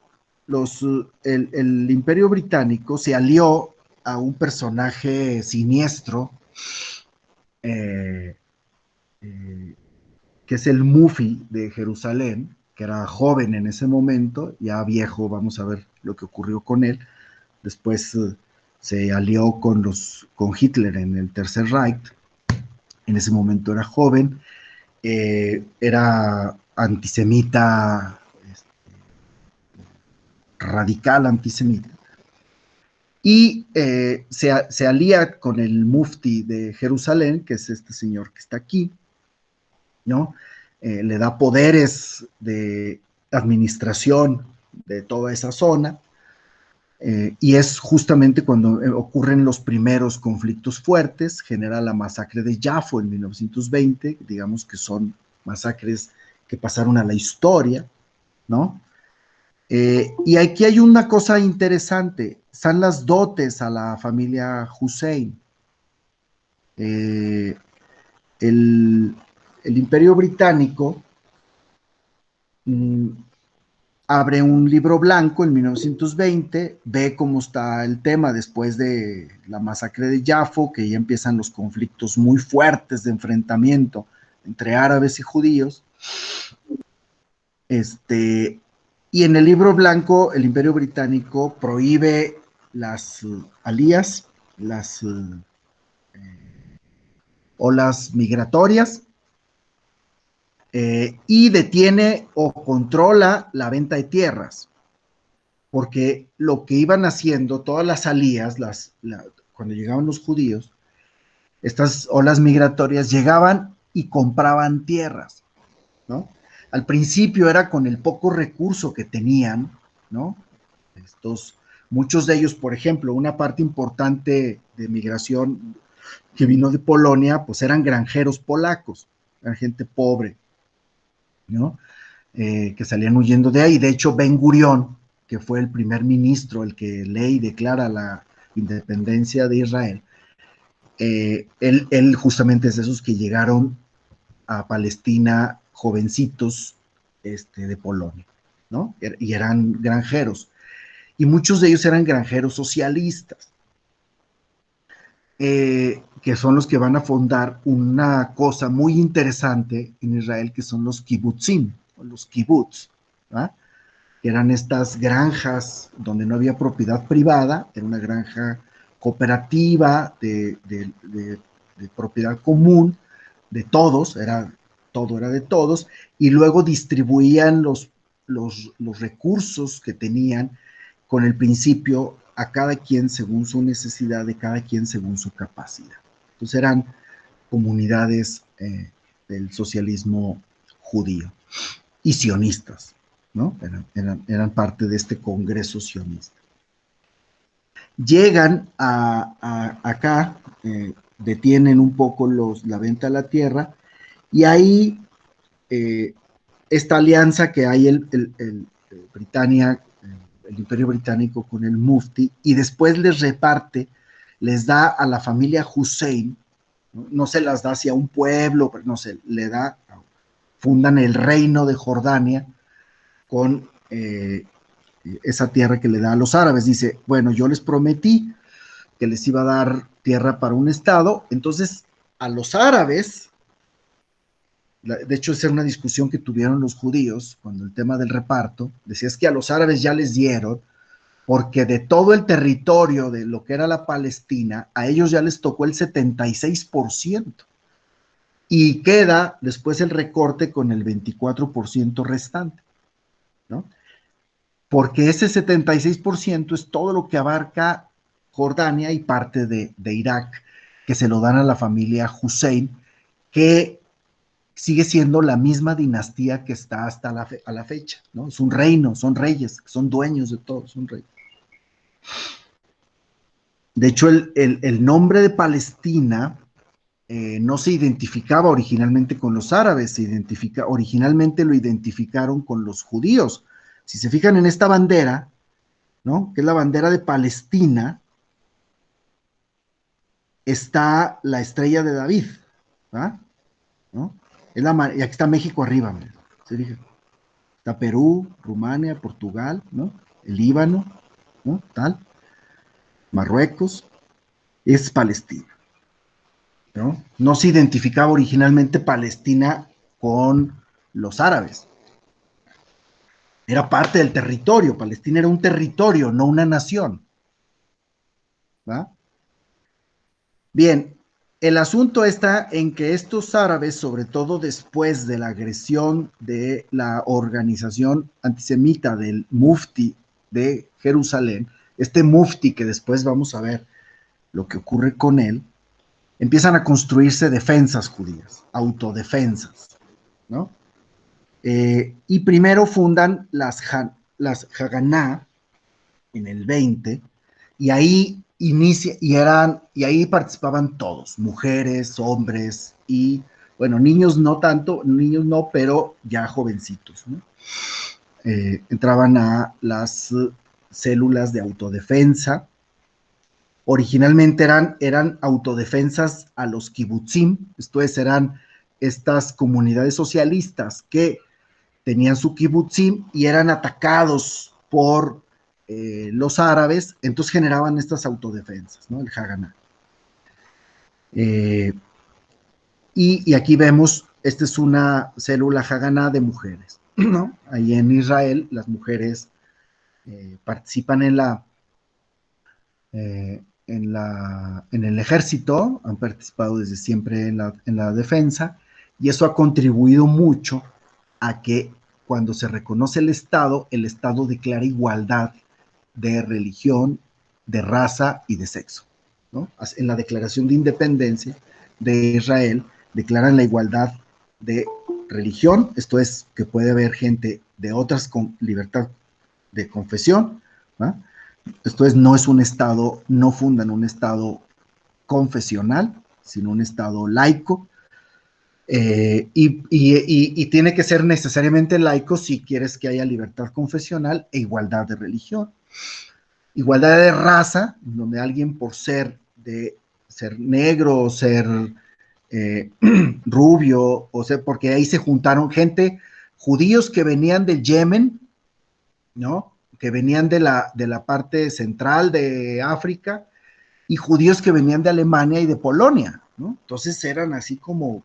el Imperio Británico se alió a un personaje siniestro, eh, que es el Mufi de Jerusalén, que era joven en ese momento, ya viejo. Vamos a ver lo que ocurrió con él. Después se alió con Hitler en el Tercer Reich. En ese momento era joven, era antisemita, radical antisemita, y se alía con el mufti de Jerusalén, que es este señor que está aquí, ¿no? Le da poderes de administración de toda esa zona, y es justamente cuando ocurren los primeros conflictos fuertes. Genera la masacre de Yafo en 1920, digamos que son masacres que pasaron a la historia, ¿no? Y aquí hay una cosa interesante: están las dotes a la familia Hussein. el, el Imperio Británico abre un libro blanco en 1920, ve cómo está el tema después de la masacre de Jafo, que ya empiezan los conflictos muy fuertes de enfrentamiento entre árabes y judíos. Y en el libro blanco, el Imperio Británico prohíbe las alías, las olas migratorias, y detiene o controla la venta de tierras, porque lo que iban haciendo todas las alías, cuando llegaban los judíos, estas olas migratorias llegaban y compraban tierras, ¿no? Al principio era con el poco recurso que tenían, ¿no? Muchos de ellos, por ejemplo, una parte importante de migración que vino de Polonia, pues eran granjeros polacos, eran gente pobre, ¿no? Que salían huyendo de ahí. De hecho, Ben Gurión, que fue el primer ministro, el que lee y declara la independencia de Israel, él justamente es de esos que llegaron a Palestina jovencitos de Polonia, ¿no? Y eran granjeros. Y muchos de ellos eran granjeros socialistas, que son los que van a fundar una cosa muy interesante en Israel, que son los kibbutzim, o los kibbutz, ¿verdad? Que eran estas granjas donde no había propiedad privada, era una granja cooperativa de propiedad común de todos, todo era de todos, y luego distribuían los recursos que tenían con el principio a cada quien según su necesidad, de cada quien según su capacidad. Entonces eran comunidades del socialismo judío y sionistas, ¿no? Eran parte de este congreso sionista. Llegan acá, detienen un poco la venta de la tierra, y ahí esta alianza que hay Britania, el Imperio Británico con el Mufti, y después les reparte, les da a la familia Hussein, no se las da hacia un pueblo, no sé, le da, fundan el reino de Jordania con esa tierra que le da a los árabes. Dice, bueno, yo les prometí que les iba a dar tierra para un estado, entonces a los árabes, de hecho esa era una discusión que tuvieron los judíos cuando el tema del reparto, decía es que a los árabes ya les dieron, porque de todo el territorio de lo que era la Palestina, a ellos ya les tocó el 76%, y queda después el recorte con el 24% restante, ¿no? Porque ese 76% es todo lo que abarca Jordania y parte de Irak, que se lo dan a la familia Hussein, que sigue siendo la misma dinastía que está hasta a la fecha, ¿no? Es un reino, son reyes, son dueños de todo, son reyes. De hecho, el nombre de Palestina no se identificaba originalmente con los árabes, originalmente lo identificaron con los judíos. Si se fijan en esta bandera, ¿no? Que es la bandera de Palestina, está la estrella de David, ¿verdad? ¿No? Y aquí está México arriba, ¿se fijan? Está Perú, Rumania, Portugal, ¿no? El Líbano, ¿no? Tal. Marruecos, es Palestina, ¿no? No se identificaba originalmente Palestina con los árabes. Era parte del territorio. Palestina era un territorio, no una nación. ¿Va? Bien, el asunto está en que estos árabes, sobre todo después de la agresión de la organización antisemita del Mufti de Jerusalén, este Mufti que después vamos a ver lo que ocurre con él, empiezan a construirse defensas judías, autodefensas, ¿no? Y primero fundan las Haganá en el 20, y ahí y ahí participaban todos, mujeres, hombres y, bueno, niños no tanto, niños no, pero ya jovencitos, ¿no? Entraban a las células de autodefensa, Originalmente eran autodefensas a los kibutzim, esto es, eran estas comunidades socialistas que tenían su kibutzim y eran atacados por los árabes, entonces generaban estas autodefensas, ¿no? El Haganá. Y aquí vemos, esta es una célula Haganá de mujeres, ¿no? Ahí en Israel las mujeres participan en el ejército, han participado desde siempre en la defensa, y eso ha contribuido mucho a que cuando se reconoce el Estado declara igualdad de religión, de raza y de sexo, ¿no? En la Declaración de Independencia de Israel declaran la igualdad de religión, esto es, que puede haber gente de otras con libertad de confesión, ¿no? Esto es, no es un Estado, no fundan un Estado confesional, sino un Estado laico, y tiene que ser necesariamente laico si quieres que haya libertad confesional e igualdad de religión. Igualdad de raza, donde alguien por ser negro o ser rubio, o sea, porque ahí se juntaron gente, judíos que venían del Yemen, ¿no? Que venían de la parte central de África, y judíos que venían de Alemania y de Polonia, ¿no? Entonces eran así como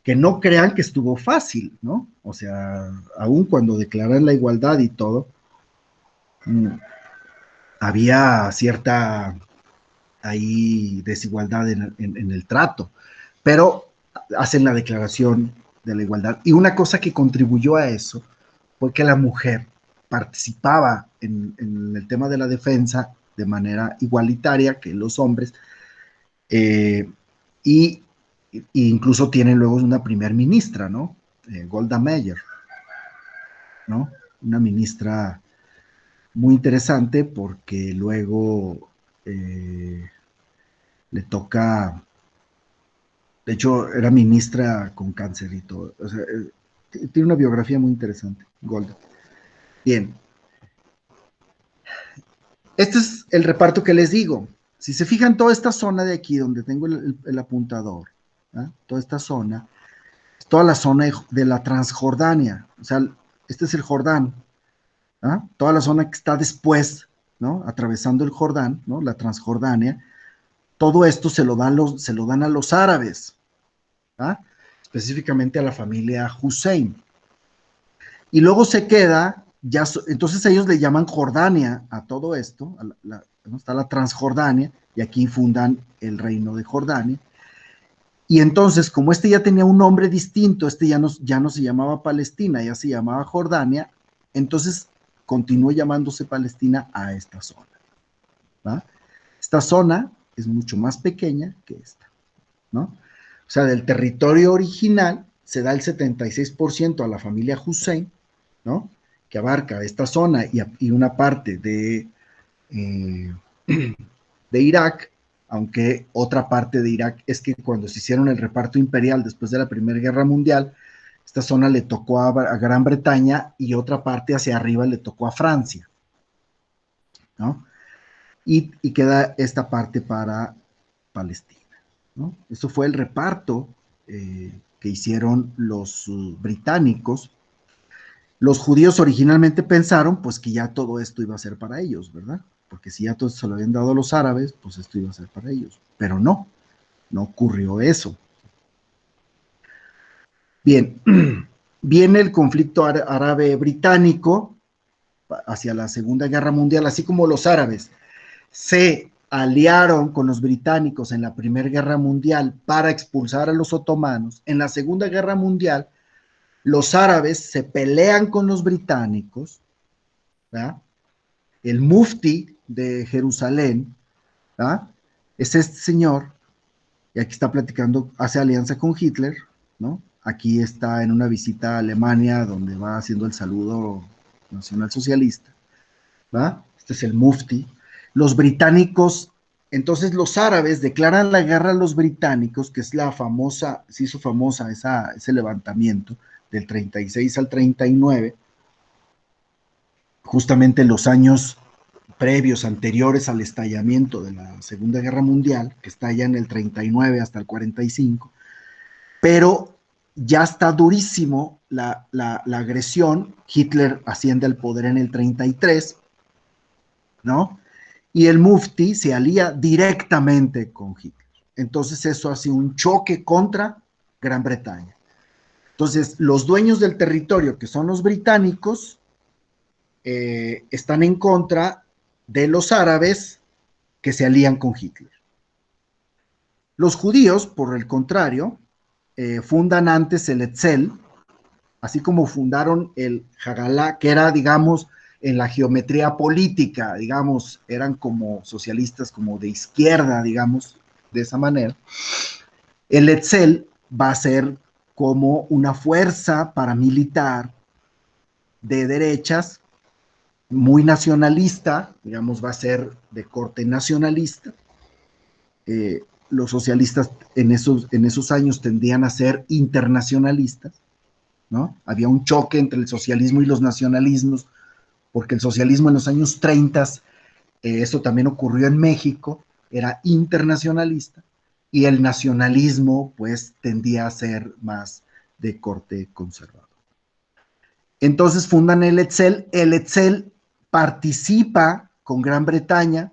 que no crean que estuvo fácil, ¿no? O sea, aún cuando declaran la igualdad y todo, había cierta ahí desigualdad en el trato, pero hacen la declaración de la igualdad. Y una cosa que contribuyó a eso fue que la mujer participaba en el tema de la defensa de manera igualitaria que los hombres, y incluso tienen luego una primer ministra, ¿no? Golda Meir, ¿no? Una ministra muy interesante porque luego le toca, de hecho era ministra con cáncer y todo, o sea, tiene una biografía muy interesante, Golda. Bien, este es el reparto que les digo. Si se fijan, toda esta zona de aquí donde tengo el apuntador, ¿eh? Toda esta zona, es toda la zona de la Transjordania, o sea, este es el Jordán, ¿eh? Toda la zona que está después, ¿no? Atravesando el Jordán, ¿no? La Transjordania, todo esto se lo dan a los árabes, ¿eh? Específicamente a la familia Hussein. Y luego se queda, entonces ellos le llaman Jordania a todo esto, ¿no? Está la Transjordania, y aquí fundan el reino de Jordania. Y entonces, como este ya tenía un nombre distinto, este ya no se llamaba Palestina, ya se llamaba Jordania, entonces continuó llamándose Palestina a esta zona, ¿va? Esta zona es mucho más pequeña que esta, ¿no? O sea, del territorio original se da el 76% a la familia Hussein, ¿no? Que abarca esta zona y una parte de Irak, aunque otra parte de Irak es que cuando se hicieron el reparto imperial después de la Primera Guerra Mundial, esta zona le tocó a Gran Bretaña y otra parte hacia arriba le tocó a Francia, ¿no? Y queda esta parte para Palestina, ¿no? Eso fue el reparto que hicieron los británicos. Los judíos originalmente pensaron pues que ya todo esto iba a ser para ellos, ¿verdad? Porque si ya todo se lo habían dado a los árabes, pues esto iba a ser para ellos. Pero no ocurrió eso. Bien, viene el conflicto árabe-británico hacia la Segunda Guerra Mundial, así como los árabes se aliaron con los británicos en la Primera Guerra Mundial para expulsar a los otomanos. En la Segunda Guerra Mundial, los árabes se pelean con los británicos, ¿verdad? El mufti de Jerusalén, ¿verdad? Es este señor, y aquí está platicando, hace alianza con Hitler, ¿no? Aquí está en una visita a Alemania donde va haciendo el saludo nacionalsocialista, ¿verdad? Este es el mufti. Los británicos, entonces los árabes declaran la guerra a los británicos, que es la famosa, se hizo famosa ese levantamiento del 36 al 39, justamente en los años previos, anteriores al estallamiento de la Segunda Guerra Mundial, que estalla en el 39 hasta el 45, pero ya está durísimo la agresión. Hitler asciende al poder en el 33, ¿no? Y el Mufti se alía directamente con Hitler. Entonces eso hace un choque contra Gran Bretaña. Entonces, los dueños del territorio, que son los británicos, están en contra de los árabes que se alían con Hitler. Los judíos, por el contrario, fundan antes el Etzel, así como fundaron el Hagalá, que era, digamos, en la geometría política, digamos, eran como socialistas, como de izquierda, digamos, de esa manera. El Etzel va a ser como una fuerza paramilitar de derechas, muy nacionalista, digamos, va a ser de corte nacionalista. Los socialistas en esos años tendían a ser internacionalistas, ¿no? Había un choque entre el socialismo y los nacionalismos, porque el socialismo en los años 30, eso también ocurrió en México, era internacionalista, y el nacionalismo pues tendía a ser más de corte conservador. Entonces fundan el Etzel participa con Gran Bretaña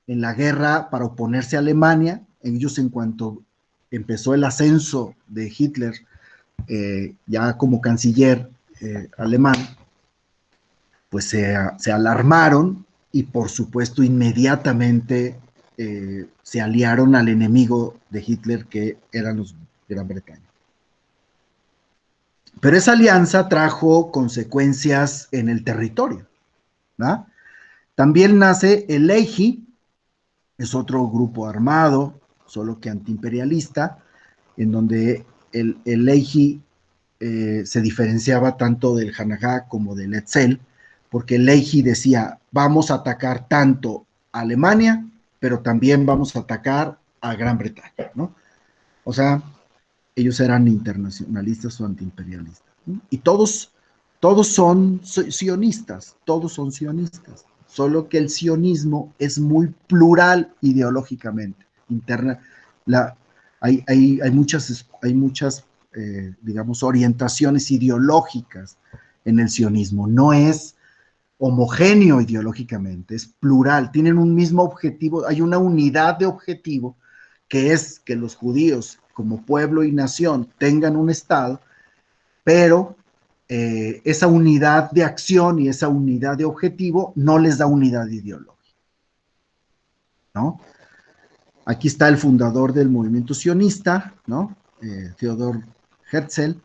en la guerra para oponerse a Alemania. Ellos, en cuanto empezó el ascenso de Hitler, ya como canciller alemán, pues se alarmaron y por supuesto inmediatamente se aliaron al enemigo de Hitler, que eran los Gran Bretaña. Pero esa alianza trajo consecuencias en el territorio, ¿no? También nace el Lehi, es otro grupo armado, solo que antiimperialista, en donde el Lehi se diferenciaba tanto del Hanajá como del Etzel, porque el Lehi decía, vamos a atacar tanto a Alemania, pero también vamos a atacar a Gran Bretaña, ¿no? O sea, ellos eran internacionalistas o antiimperialistas, ¿no? Y todos son sionistas, solo que el sionismo es muy plural ideológicamente, interna. Hay muchas digamos, orientaciones ideológicas en el sionismo, no es homogéneo ideológicamente, es plural, tienen un mismo objetivo, hay una unidad de objetivo, que es que los judíos como pueblo y nación tengan un Estado, pero esa unidad de acción y esa unidad de objetivo no les da unidad ideológica, ¿no? Aquí está el fundador del movimiento sionista, ¿no? Theodor Herzl.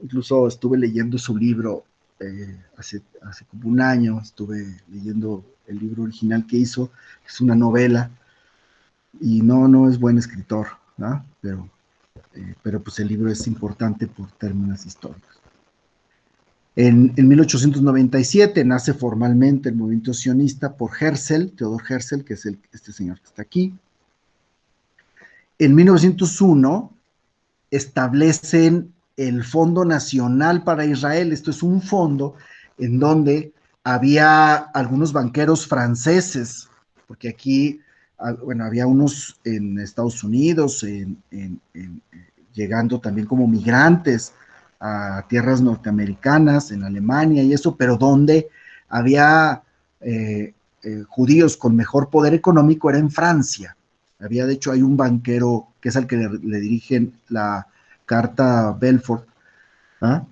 Incluso estuve leyendo su libro hace como un año, estuve leyendo el libro original que hizo, es una novela, y no es buen escritor, ¿no? Pero pues el libro es importante por términos históricos. En 1897 nace formalmente el movimiento sionista por Herzl, Theodor Herzl, que es este señor que está aquí. En 1901 establecen el Fondo Nacional para Israel. Esto es un fondo en donde había algunos banqueros franceses, porque aquí, bueno, había unos en Estados Unidos, llegando también como migrantes a tierras norteamericanas, en Alemania y eso, pero donde había judíos con mejor poder económico era en Francia. Había, de hecho, hay un banquero que es al que le dirigen la carta Belfort, ¿ah?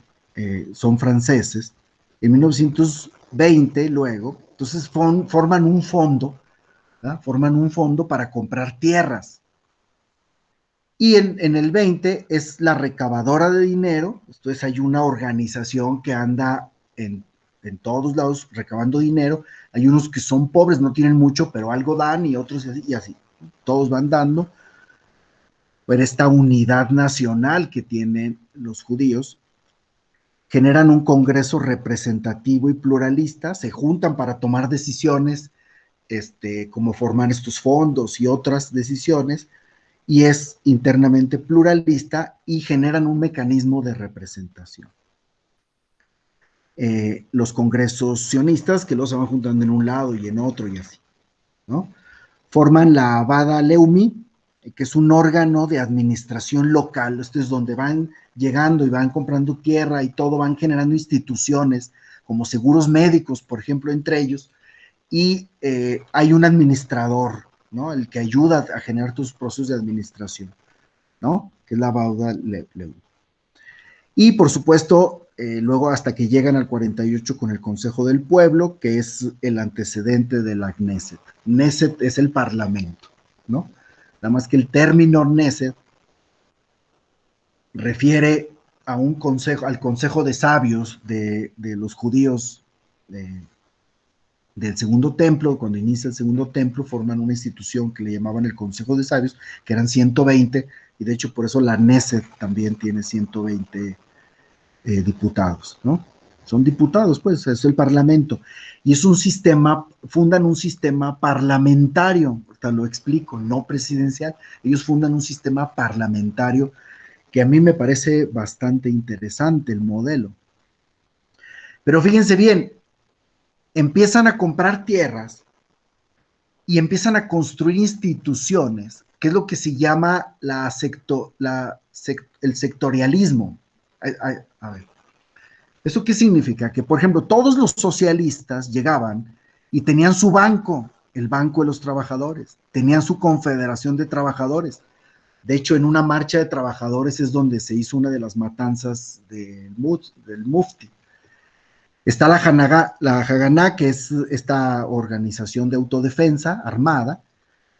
Son franceses. En 1920, luego, entonces forman un fondo, ¿ah? Forman un fondo para comprar tierras. Y en el 20 es la recabadora de dinero, entonces hay una organización que anda en todos lados recabando dinero. Hay unos que son pobres, no tienen mucho, pero algo dan, y otros y así. Todos van dando. Pero esta unidad nacional que tienen los judíos, generan un congreso representativo y pluralista, se juntan para tomar decisiones, como formar estos fondos y otras decisiones, y es internamente pluralista y generan un mecanismo de representación. los congresos sionistas, que los se van juntando en un lado y en otro y así, ¿no? Forman la Vada Leumi, que es un órgano de administración local. Esto es donde van llegando y van comprando tierra y todo, van generando instituciones como seguros médicos, por ejemplo, entre ellos, y hay un administrador, ¿no? El que ayuda a generar tus procesos de administración, ¿no? Que es la Vada Leumi. Y por supuesto, luego hasta que llegan al 48 con el Consejo del Pueblo, que es el antecedente de la Knesset. Knesset es el Parlamento, ¿no? Nada más que el término Knesset refiere a un consejo, al consejo de sabios de los judíos del segundo templo. Cuando inicia el segundo templo, forman una institución que le llamaban el Consejo de Sabios, que eran 120, y de hecho por eso la Knesset también tiene 120 diputados, ¿no? Son diputados, pues, es el parlamento. Y es un sistema, fundan un sistema parlamentario, te lo explico, no presidencial. Ellos fundan un sistema parlamentario que a mí me parece bastante interesante el modelo. Pero fíjense bien, empiezan a comprar tierras y empiezan a construir instituciones, que es lo que se llama el sectorialismo. A ver, ¿eso qué significa? Que, por ejemplo, todos los socialistas llegaban y tenían su banco, el Banco de los Trabajadores, tenían su confederación de trabajadores. De hecho, en una marcha de trabajadores es donde se hizo una de las matanzas del Mufti. Está la Haganá, que es esta organización de autodefensa armada,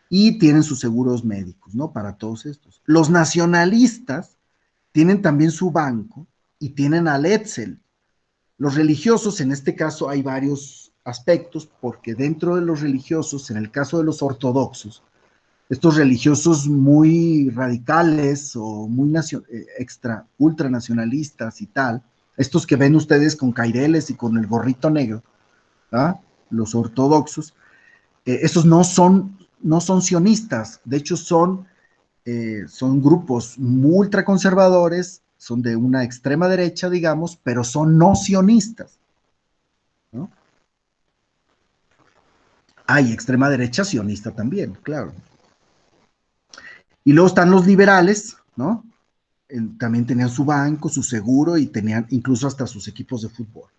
y tienen sus seguros médicos, ¿no? Para todos estos. Los nacionalistas tienen también su banco y tienen al Etzel. Los religiosos, en este caso hay varios aspectos, porque dentro de los religiosos, en el caso de los ortodoxos, estos religiosos muy radicales o muy ultranacionalistas y tal, estos que ven ustedes con caireles y con el gorrito negro, ¿ah? Los ortodoxos, estos no son sionistas, de hecho son grupos muy ultraconservadores, son de una extrema derecha, digamos, pero son no sionistas, ¿no? Hay extrema derecha sionista también, claro. Y luego están los liberales, ¿no? También tenían su banco, su seguro y tenían incluso hasta sus equipos de fútbol.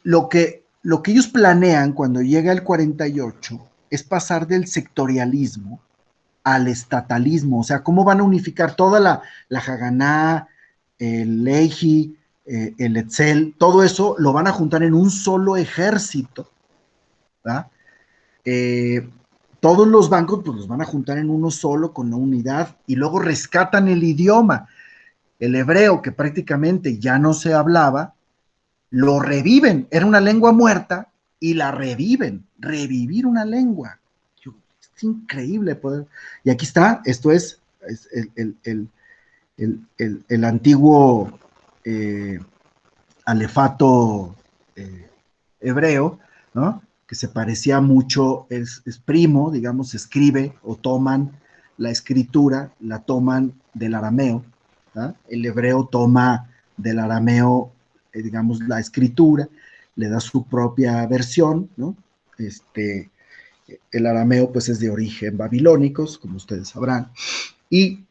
Lo que ellos planean cuando llega el 48 es pasar del sectorialismo al estatalismo, o sea, cómo van a unificar toda la Haganá, el Lehi, el Etzel, todo eso lo van a juntar en un solo ejército, ¿verdad? Eh, todos los bancos pues los van a juntar en uno solo con la unidad y luego rescatan el idioma, el hebreo que prácticamente ya no se hablaba, lo reviven, era una lengua muerta y la reviven, revivir una lengua. Es increíble poder. Y aquí está, esto es el antiguo alefato hebreo, ¿no? Que se parecía mucho, es primo, digamos, escribe o toman la escritura, la toman del arameo, ¿no? El hebreo toma del arameo, digamos, la escritura, le da su propia versión, ¿no? El arameo pues es de origen babilónicos, como ustedes sabrán, y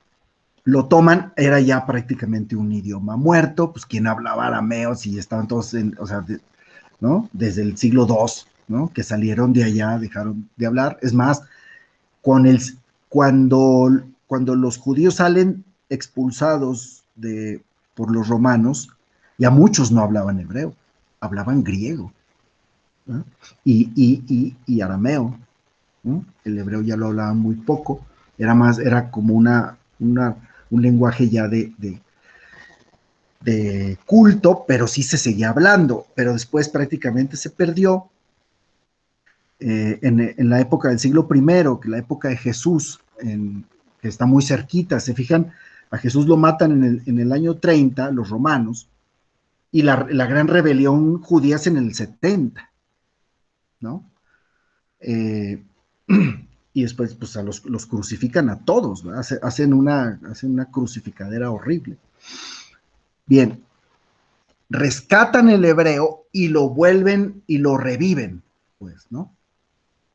lo toman, era ya prácticamente un idioma muerto, pues quien hablaba arameo, si estaban todos, o sea, ¿no? Desde el siglo II, ¿no? Que salieron de allá, dejaron de hablar. Es más, con el, cuando los judíos salen expulsados por los romanos, ya muchos no hablaban hebreo, hablaban griego, ¿no? Y arameo, ¿no? El hebreo ya lo hablaban muy poco, era como un lenguaje ya de culto, pero sí se seguía hablando, pero después prácticamente se perdió en la época del siglo I, que la época de Jesús, que está muy cerquita. Se fijan, a Jesús lo matan en el año 30, los romanos, y la gran rebelión judía es en el 70, ¿no? Eh, y después pues los crucifican a todos, ¿no? Hacen una crucificadera horrible. Bien, rescatan el hebreo y lo vuelven y lo reviven, pues, ¿no?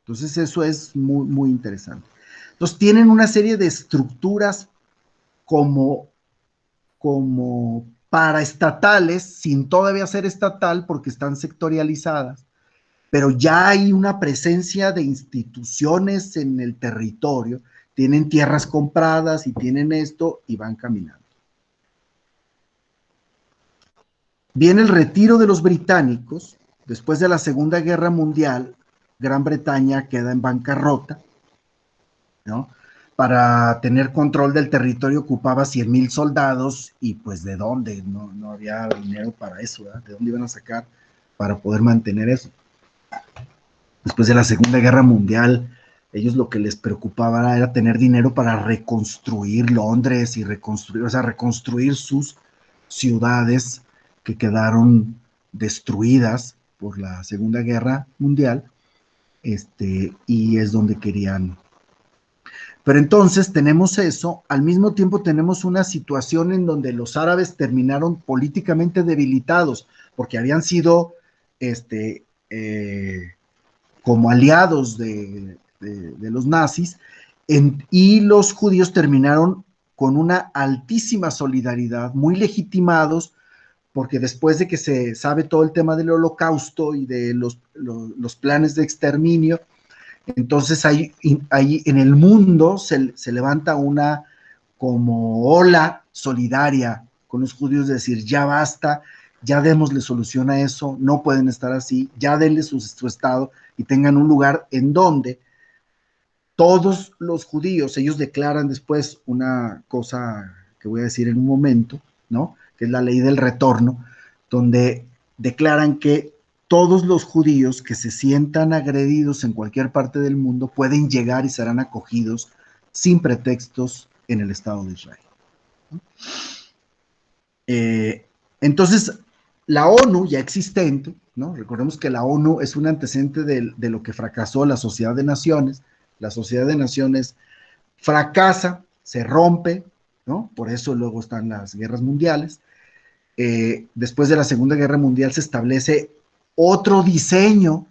Entonces eso es muy, muy interesante. Entonces tienen una serie de estructuras como paraestatales, sin todavía ser estatal porque están sectorializadas, pero ya hay una presencia de instituciones en el territorio, tienen tierras compradas y tienen esto y van caminando. Viene el retiro de los británicos, después de la Segunda Guerra Mundial, Gran Bretaña queda en bancarrota, ¿no? Para tener control del territorio ocupaba 100,000 soldados y pues ¿de dónde? No había dinero para eso, ¿verdad? ¿De dónde iban a sacar para poder mantener eso? Después de la Segunda Guerra Mundial, ellos lo que les preocupaba era tener dinero para reconstruir Londres y reconstruir sus ciudades que quedaron destruidas por la Segunda Guerra Mundial, y es donde querían. Pero entonces tenemos eso, al mismo tiempo tenemos una situación en donde los árabes terminaron políticamente debilitados, porque habían sido como aliados de los nazis, y los judíos terminaron con una altísima solidaridad, muy legitimados, porque después de que se sabe todo el tema del holocausto y de los planes de exterminio, entonces ahí en el mundo se levanta una como ola solidaria con los judíos, de decir, ya basta, ya démosle solución a eso, no pueden estar así, ya denle su estado y tengan un lugar en donde todos los judíos, ellos declaran después una cosa que voy a decir en un momento, ¿no? Que es la ley del retorno, donde declaran que todos los judíos que se sientan agredidos en cualquier parte del mundo pueden llegar y serán acogidos sin pretextos en el Estado de Israel. Entonces, la ONU ya existente, ¿no? Recordemos que la ONU es un antecedente de lo que fracasó la Sociedad de Naciones. La Sociedad de Naciones fracasa, se rompe, ¿no? Por eso luego están las guerras mundiales. Después de la Segunda Guerra Mundial se establece otro diseño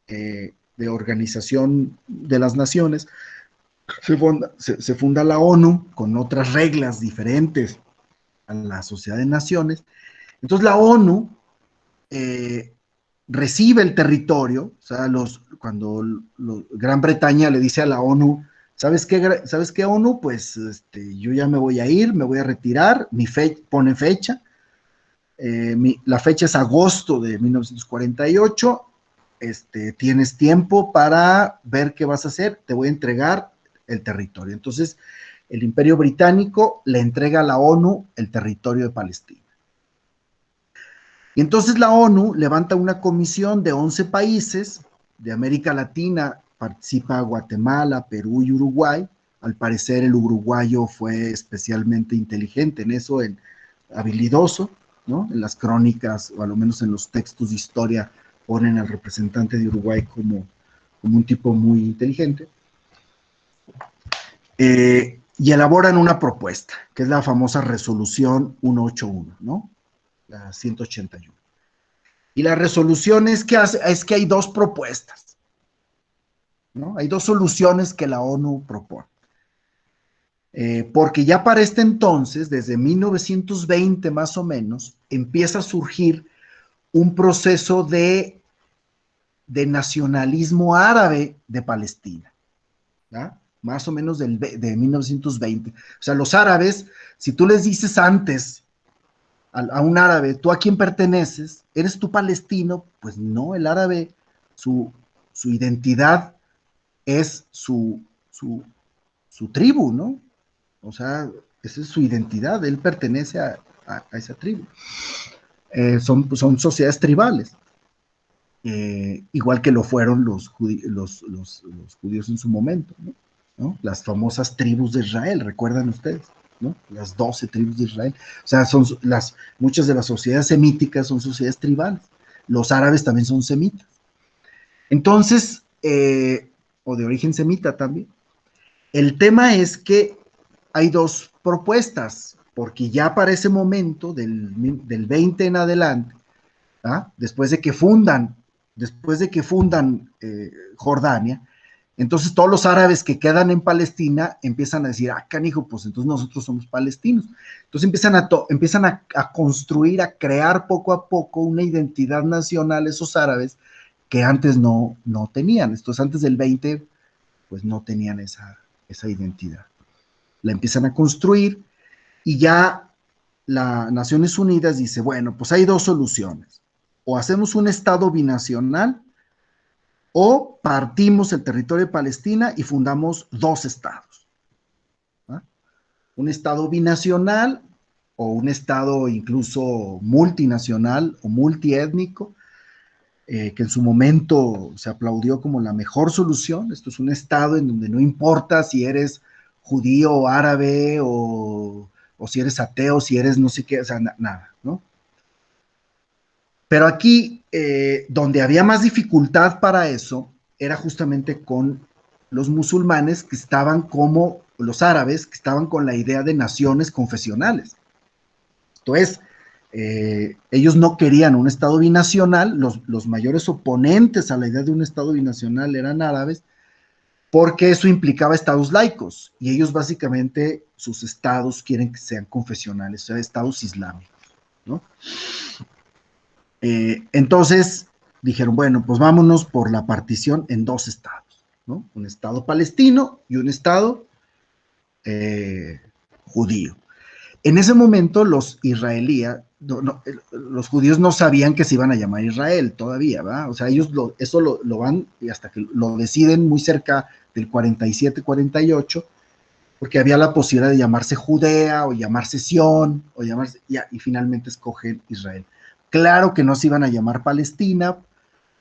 de organización de las naciones. Se funda la ONU con otras reglas diferentes a la Sociedad de Naciones. Entonces la ONU recibe el territorio, o sea, cuando Gran Bretaña le dice a la ONU, ¿sabes qué, ONU? Pues yo ya me voy a ir, me voy a retirar, pone fecha, la fecha es agosto de 1948, tienes tiempo para ver qué vas a hacer, te voy a entregar el territorio. Entonces, el Imperio Británico le entrega a la ONU el territorio de Palestina. Y entonces la ONU levanta una comisión de 11 países de América Latina, participa Guatemala, Perú y Uruguay. Al parecer el uruguayo fue especialmente inteligente en eso, habilidoso, ¿no? En las crónicas, o a lo menos en los textos de historia, ponen al representante de Uruguay como un tipo muy inteligente. Y elaboran una propuesta, que es la famosa resolución 181, ¿no? La 181. Y la resolución es que hay dos propuestas, ¿no? Hay dos soluciones que la ONU propone. Porque ya para este entonces, desde 1920 más o menos, empieza a surgir un proceso de nacionalismo árabe de Palestina, ¿ya? Más o menos de 1920. O sea, los árabes, si tú les dices antes a un árabe, ¿tú a quién perteneces? ¿Eres tú palestino? Pues no, el árabe, su identidad es su tribu, ¿no? O sea, esa es su identidad, él pertenece a esa tribu. Son sociedades tribales, igual que lo fueron los judíos en su momento, ¿no? Las famosas tribus de Israel, ¿recuerdan ustedes? ¿No? Las 12 tribus de Israel. O sea, muchas de las sociedades semíticas son sociedades tribales. Los árabes también son semitas. Entonces, o de origen semita también. El tema es que hay dos propuestas. porque ya para ese momento, del 20 en adelante, ¿ah? Después de que fundan Jordania, entonces todos los árabes que quedan en Palestina empiezan a decir, canijo, pues entonces nosotros somos palestinos. Entonces empiezan a construir, a crear poco a poco una identidad nacional esos árabes que antes no tenían. Entonces antes del 20, pues no tenían esa identidad. La empiezan a construir y ya las Naciones Unidas dice, bueno, pues hay dos soluciones. O hacemos un Estado binacional o partimos el territorio de Palestina y fundamos dos estados. ¿Ah? Un Estado binacional o un Estado incluso multinacional o multiétnico, que en su momento se aplaudió como la mejor solución. Esto es un Estado en donde no importa si eres judío o árabe o si eres ateo, si eres no sé qué, o sea, nada, ¿no? Pero aquí, donde había más dificultad para eso, era justamente con los musulmanes que estaban como los árabes, que estaban con la idea de naciones confesionales. Entonces, ellos no querían un Estado binacional, los mayores oponentes a la idea de un Estado binacional eran árabes, porque eso implicaba estados laicos, y ellos básicamente, sus estados quieren que sean confesionales, o sea, estados islámicos, ¿no? Entonces dijeron, bueno, pues vámonos por la partición en dos estados, ¿no? Un estado palestino y un estado judío. En ese momento los israelíes, los judíos no sabían que se iban a llamar Israel todavía, ¿verdad? O sea, ellos eso lo van y hasta que lo deciden muy cerca del 47-48, porque había la posibilidad de llamarse Judea o llamarse Sión o llamarse, y finalmente escogen Israel. Claro que no se iban a llamar Palestina,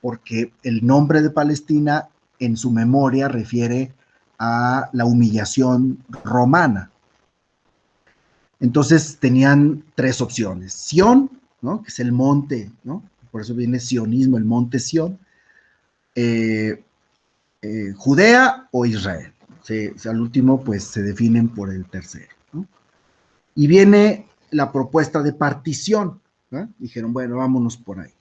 porque el nombre de Palestina en su memoria refiere a la humillación romana. Entonces tenían tres opciones: Sión, ¿no? Que es el monte, ¿no? Por eso viene sionismo, el monte Sión, eh, Judea o Israel. Al último, pues se definen por el tercero, ¿no? Y viene la propuesta de partición, ¿no? Dijeron, bueno, vámonos por ahí.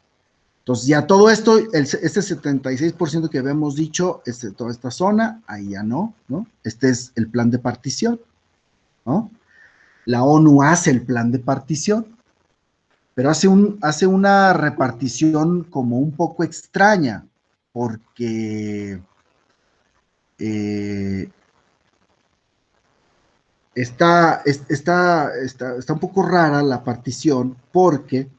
Entonces ya todo esto, este 76% que habíamos dicho, toda esta zona, ahí ya no, ¿no? Este es el plan de partición, ¿no? La ONU hace el plan de partición, pero hace una repartición como un poco extraña, porque está un poco rara la partición, porque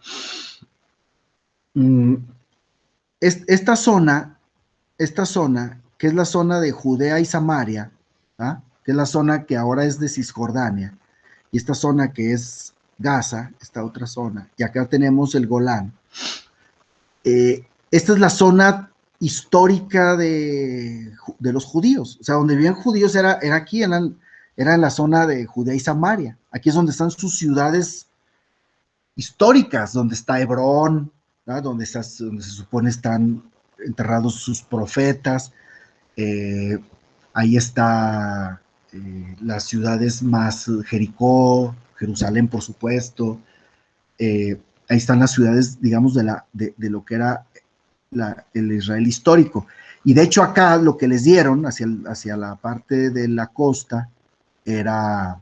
esta zona, que es la zona de Judea y Samaria, ¿ah? Que es la zona que ahora es de Cisjordania, y esta zona que es Gaza, esta otra zona, y acá tenemos el Golán. Esta es la zona histórica de los judíos, o sea, donde vivían judíos era aquí, era en la zona de Judea y Samaria. Aquí es donde están sus ciudades históricas, donde está Hebrón, ¿no? Donde se supone están enterrados sus profetas. eh, Ahí está las ciudades más Jericó, Jerusalén, por supuesto. Ahí están las ciudades, digamos, de lo que era el Israel histórico. Y de hecho acá lo que les dieron hacia la parte de la costa era,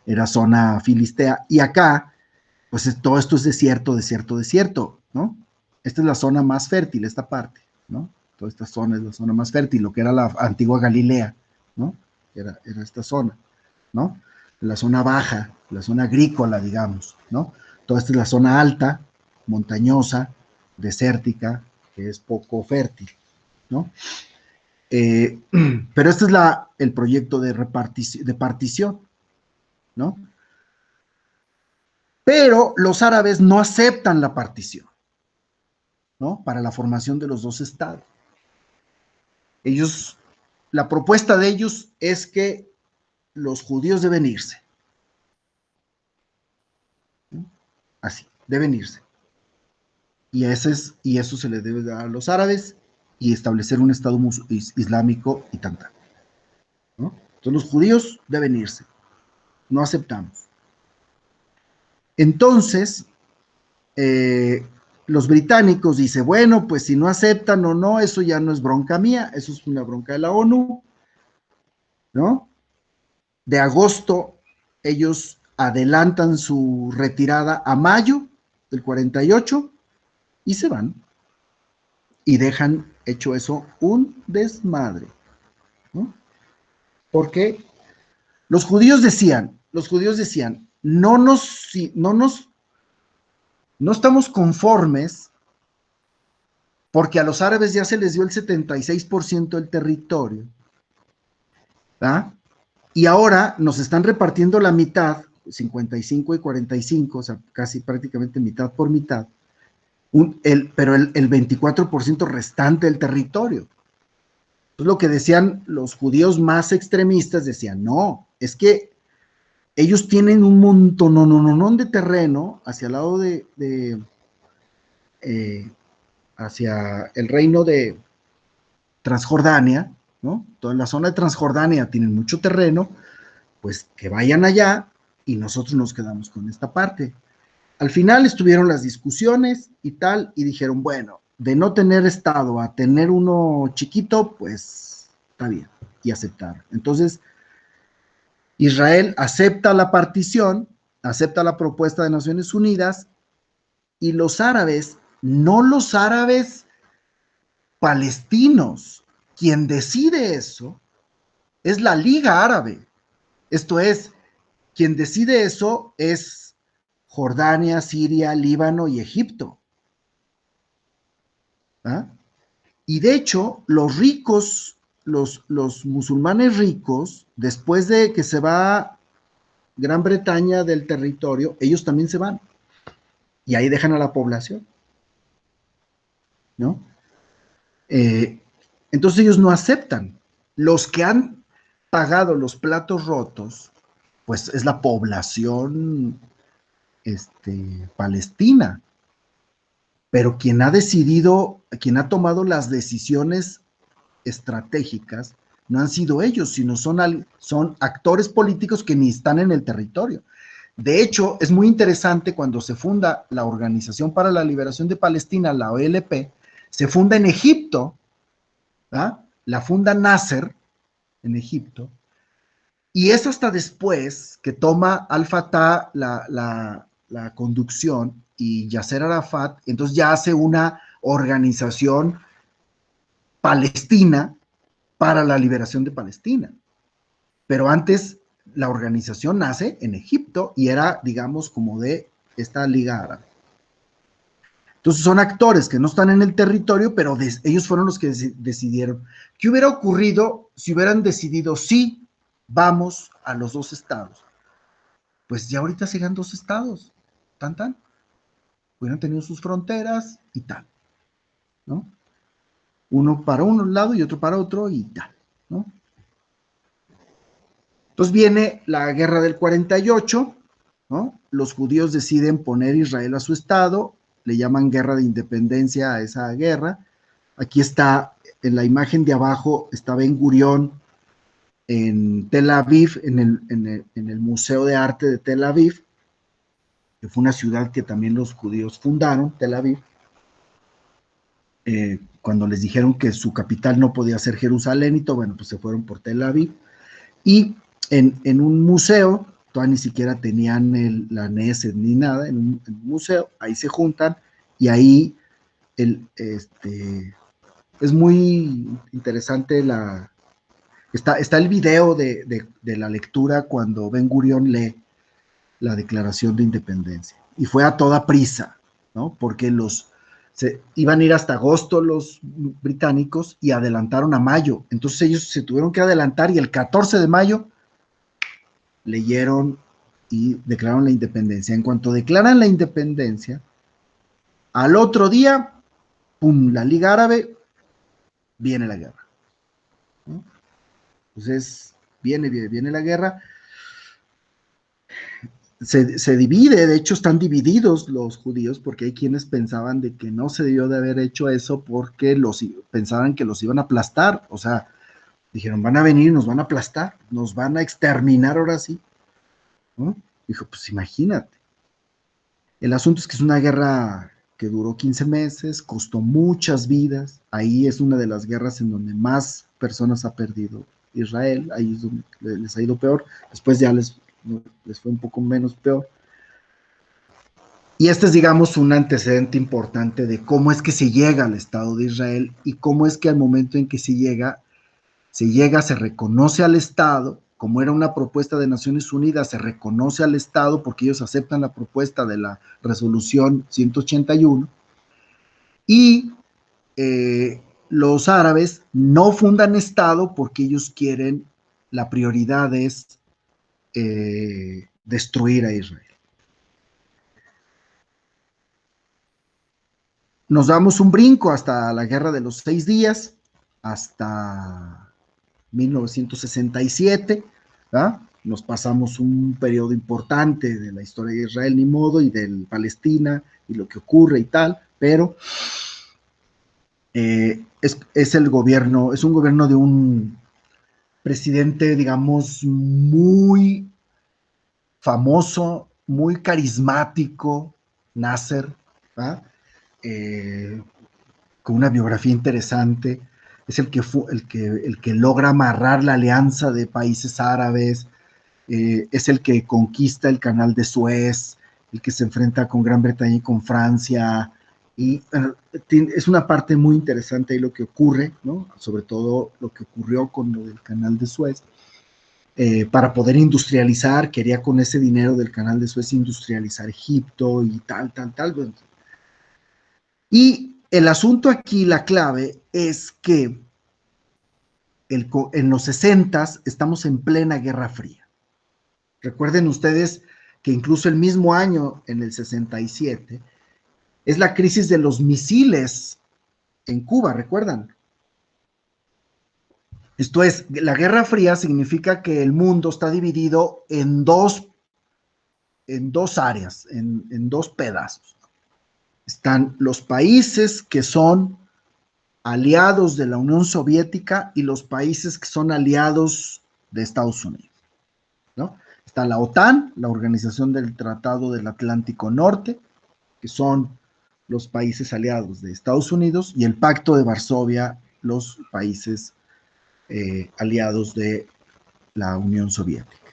era zona filistea. Y acá, pues todo esto es desierto, desierto, desierto, ¿no? Esta es la zona más fértil, esta parte, ¿no? Toda esta zona es la zona más fértil, lo que era la antigua Galilea, ¿no? Era esta zona, ¿no? La zona baja, la zona agrícola, digamos, ¿no? Toda esta es la zona alta, montañosa, desértica, que es poco fértil, ¿no? Eh, pero este es el proyecto de partición, ¿no? Pero los árabes no aceptan la partición, ¿no? Para la formación de los dos estados. La propuesta de ellos es que los judíos deben irse, ¿no? Así, deben irse. Y eso se le debe dar a los árabes y establecer un estado islámico y tanta, ¿no? Entonces los judíos deben irse. no aceptamos. Entonces, los británicos dicen, bueno, pues si no aceptan o no, eso ya no es bronca mía, eso es una bronca de la ONU, ¿no? De agosto, ellos adelantan su retirada a mayo del 48 y se van. Y dejan hecho eso un desmadre, ¿no? Porque los judíos decían, no estamos conformes porque a los árabes ya se les dio el 76% del territorio, ¿verdad? Y ahora nos están repartiendo la mitad, 55 y 45, o sea, casi prácticamente mitad por mitad, pero el 24% restante del territorio. Entonces, lo que decían los judíos más extremistas, decían, no, es que ellos tienen un montón de terreno hacia el lado hacia el reino de Transjordania, ¿no? Toda la zona de Transjordania tienen mucho terreno, pues que vayan allá y nosotros nos quedamos con esta parte. Al final estuvieron las discusiones y tal, y dijeron, bueno, de no tener estado a tener uno chiquito, pues está bien, y aceptaron. Entonces, Israel acepta la partición, acepta la propuesta de Naciones Unidas, y los árabes, no los árabes palestinos, quien decide eso es la Liga Árabe. Esto es, quien decide eso es Jordania, Siria, Líbano y Egipto. ¿Ah? Y de hecho, los ricos, los musulmanes ricos, después de que se va Gran Bretaña del territorio, ellos también se van. Y ahí dejan a la población, ¿no? Entonces ellos no aceptan. Los que han pagado los platos rotos, pues es la población palestina. Pero quien ha decidido, quien ha tomado las decisiones estratégicas, no han sido ellos, sino son actores políticos que ni están en el territorio. De hecho, es muy interesante cuando se funda la Organización para la Liberación de Palestina, la OLP, se funda en Egipto, ¿verdad? La funda Nasser en Egipto, y es hasta después que toma Al-Fatah la conducción y Yasser Arafat, entonces ya hace una organización palestina para la liberación de Palestina. Pero antes la organización nace en Egipto y era, digamos, como de esta Liga Árabe. Entonces son actores que no están en el territorio, pero ellos fueron los que decidieron. ¿Qué hubiera ocurrido si hubieran decidido sí, vamos a los dos estados? Pues ya ahorita serían dos estados, tan. Hubieran tenido sus fronteras y tal, ¿no? Uno para un lado y otro para otro y tal, ¿no? Entonces viene la guerra del 48, ¿no? Los judíos deciden poner Israel a su estado, le llaman guerra de independencia a esa guerra. Aquí está, en la imagen de abajo, está Ben Gurión en Tel Aviv, en el Museo de Arte de Tel Aviv, que fue una ciudad que también los judíos fundaron, Tel Aviv, cuando les dijeron que su capital no podía ser Jerusalén, y todo, bueno, pues se fueron por Tel Aviv. Y en un museo, todavía ni siquiera tenían la NES ni nada, en un museo, ahí se juntan, y ahí es muy interesante está el video de la lectura cuando Ben Gurión lee la Declaración de Independencia. Y fue a toda prisa, ¿no? Porque iban a ir hasta agosto los británicos y adelantaron a mayo. Entonces ellos se tuvieron que adelantar y el 14 de mayo leyeron y declararon la independencia. En cuanto declaran la independencia, al otro día, ¡pum!, la Liga Árabe, viene la guerra, ¿no? Entonces, viene la guerra, se divide, de hecho están divididos los judíos, porque hay quienes pensaban de que no se debió de haber hecho eso porque pensaban que los iban a aplastar, o sea, dijeron, van a venir y nos van a aplastar, nos van a exterminar ahora sí. ¿no? Dijo, pues imagínate. El asunto es que es una guerra que duró 15 meses, costó muchas vidas. Ahí es una de las guerras en donde más personas ha perdido Israel. Ahí es donde les ha ido peor. Después ya les fue un poco menos peor. Y este es, digamos, un antecedente importante de cómo es que se llega al Estado de Israel y cómo es que al momento en que se reconoce al Estado, como era una propuesta de Naciones Unidas, se reconoce al Estado porque ellos aceptan la propuesta de la resolución 181 y los árabes no fundan Estado porque ellos quieren, la prioridad es destruir a Israel. Nos damos un brinco hasta la Guerra de los 6 días, hasta 1967, ¿verdad? Nos pasamos un periodo importante de la historia de Israel, ni modo, y de Palestina, y lo que ocurre y tal, pero es el gobierno, es un gobierno de un presidente, digamos, muy famoso, muy carismático, Nasser, ¿verdad? Eh, con una biografía interesante, es el que logra amarrar la alianza de países árabes, es el que conquista el canal de Suez, el que se enfrenta con Gran Bretaña y con Francia, y es una parte muy interesante ahí lo que ocurre, ¿no? Sobre todo lo que ocurrió con lo del canal de Suez. Para poder industrializar, quería con ese dinero del canal de Suez industrializar Egipto y tal, tal, tal. Y el asunto aquí, la clave, es que en los 60 estamos en plena Guerra Fría. Recuerden ustedes que incluso el mismo año, en el 67, es la crisis de los misiles en Cuba, ¿recuerdan? Esto es, la Guerra Fría significa que el mundo está dividido en dos áreas, en dos pedazos. Están los países que son aliados de la Unión Soviética y los países que son aliados de Estados Unidos, ¿no? Está la OTAN, la Organización del Tratado del Atlántico Norte, que son los países aliados de Estados Unidos, y el Pacto de Varsovia, los países aliados de la Unión Soviética.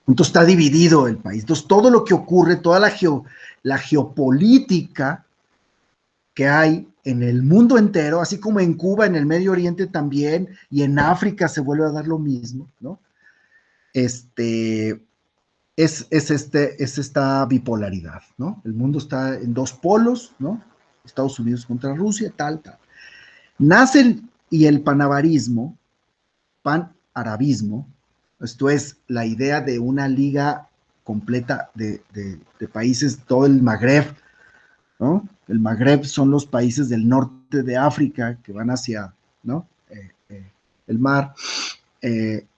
Entonces está dividido el país. Entonces todo lo que ocurre, toda la geopolítica que hay en el mundo entero, así como en Cuba, en el Medio Oriente también, y en África se vuelve a dar lo mismo, ¿no? Es esta bipolaridad, ¿no? El mundo está en dos polos, ¿no? Estados Unidos contra Rusia, tal, tal. Nace y el panarabismo, panarabismo, esto es la idea de una liga completa de países, todo el Magreb, ¿no? El Magreb son los países del norte de África que van hacia, ¿no? El mar,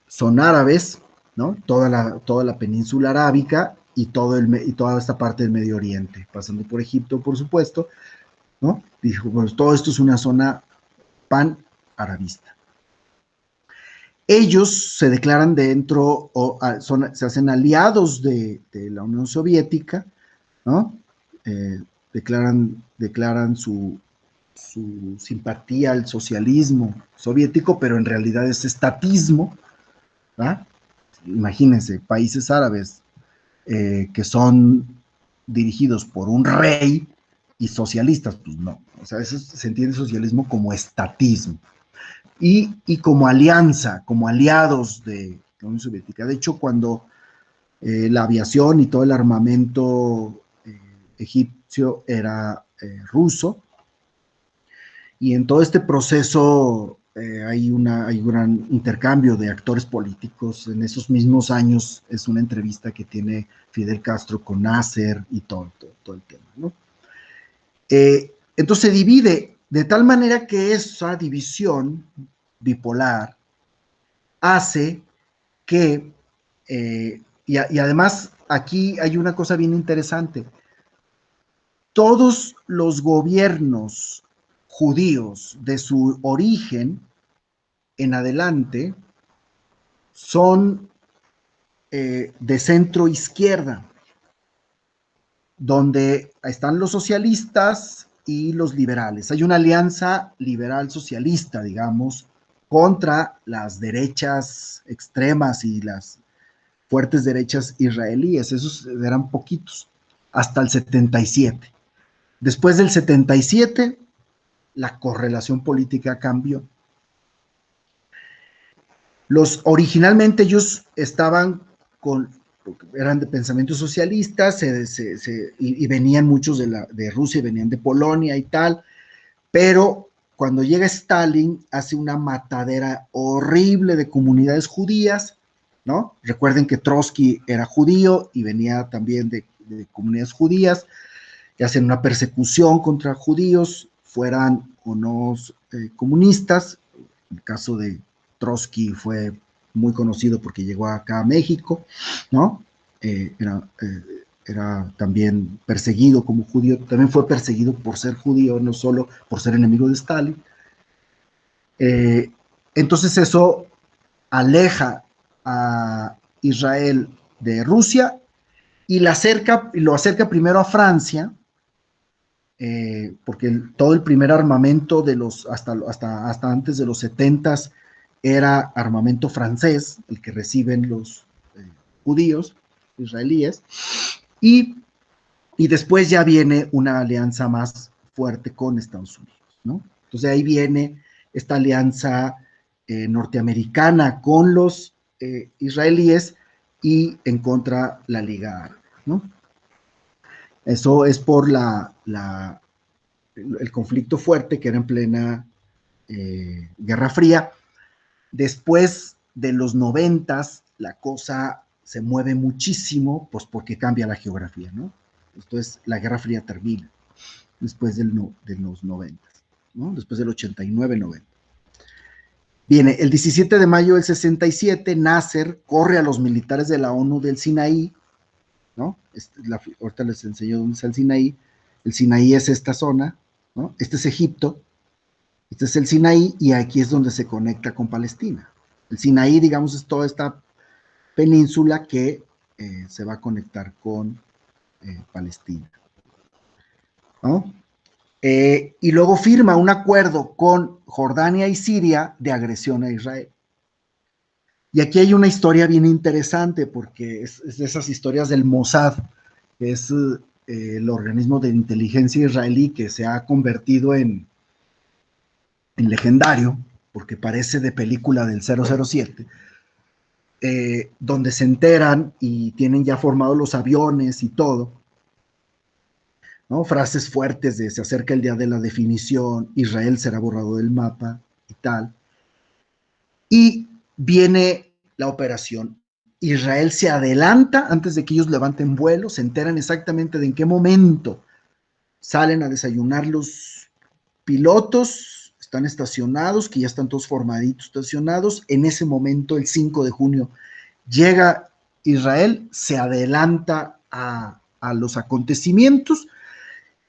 son árabes, ¿no? Toda la península arábica y toda esta parte del Medio Oriente, pasando por Egipto, por supuesto, ¿no? Dijo, pues todo esto es una zona pan-arabista. Ellos se declaran dentro, se hacen aliados de la Unión Soviética, ¿no? Declaran su simpatía al socialismo soviético, pero en realidad es estatismo, ¿verdad? Imagínense, países árabes que son dirigidos por un rey y socialistas, pues no. O sea, eso se entiende socialismo como estatismo y como alianza, como aliados de la Unión Soviética. De hecho, cuando la aviación y todo el armamento egipcio era ruso, y en todo este proceso hay un gran intercambio de actores políticos. En esos mismos años es una entrevista que tiene Fidel Castro con Nasser y todo el tema, ¿no? Entonces se divide de tal manera que esa división bipolar hace que, y además aquí hay una cosa bien interesante, todos los gobiernos judíos de su origen en adelante son de centro izquierda, donde están los socialistas y los liberales. Hay una alianza liberal socialista, digamos, contra las derechas extremas y las fuertes derechas israelíes. Esos eran poquitos, hasta el 77. Después del 77, la correlación política cambió. Originalmente ellos estaban eran de pensamiento socialista, y venían muchos de Rusia, venían de Polonia y tal, pero cuando llega Stalin hace una matadera horrible de comunidades judías, ¿no? Recuerden que Trotsky era judío y venía también de comunidades judías, que hacen una persecución contra judíos, fueran o no comunistas. En el caso de Trotsky fue muy conocido porque llegó acá a México, ¿no? Era también perseguido como judío, también fue perseguido por ser judío, no solo por ser enemigo de Stalin. Entonces eso aleja a Israel de Rusia y lo acerca primero a Francia, porque todo el primer armamento de hasta antes de los 70s era armamento francés, el que reciben los judíos israelíes, y después ya viene una alianza más fuerte con Estados Unidos, ¿no? Entonces ahí viene esta alianza norteamericana con los israelíes y en contra la Liga Árabe, ¿no? Eso es por el conflicto fuerte que era en plena Guerra Fría. Después de los 90s, la cosa se mueve muchísimo, pues porque cambia la geografía, ¿no? Entonces, la Guerra Fría termina después de los 90s, ¿no? Después del 89-90. Viene, el 17 de mayo del 67, Nasser corre a los militares de la ONU del Sinaí, ¿no? Ahorita les enseño dónde está el Sinaí. El Sinaí es esta zona, ¿no? Este es Egipto, este es el Sinaí, y aquí es donde se conecta con Palestina. El Sinaí, digamos, es toda esta península que se va a conectar con Palestina, ¿no? Y luego firma un acuerdo con Jordania y Siria de agresión a Israel. Y aquí hay una historia bien interesante, porque es de esas historias del Mossad, que es el organismo de inteligencia israelí que se ha convertido en legendario, porque parece de película del 007, donde se enteran y tienen ya formados los aviones y todo, ¿no? Frases fuertes de se acerca el día de la definición, Israel será borrado del mapa y tal. Y viene la operación. Israel se adelanta antes de que ellos levanten vuelo, se enteran exactamente de en qué momento salen a desayunar los pilotos, están estacionados, que ya están todos formaditos estacionados. En ese momento, el 5 de junio, llega Israel, se adelanta a los acontecimientos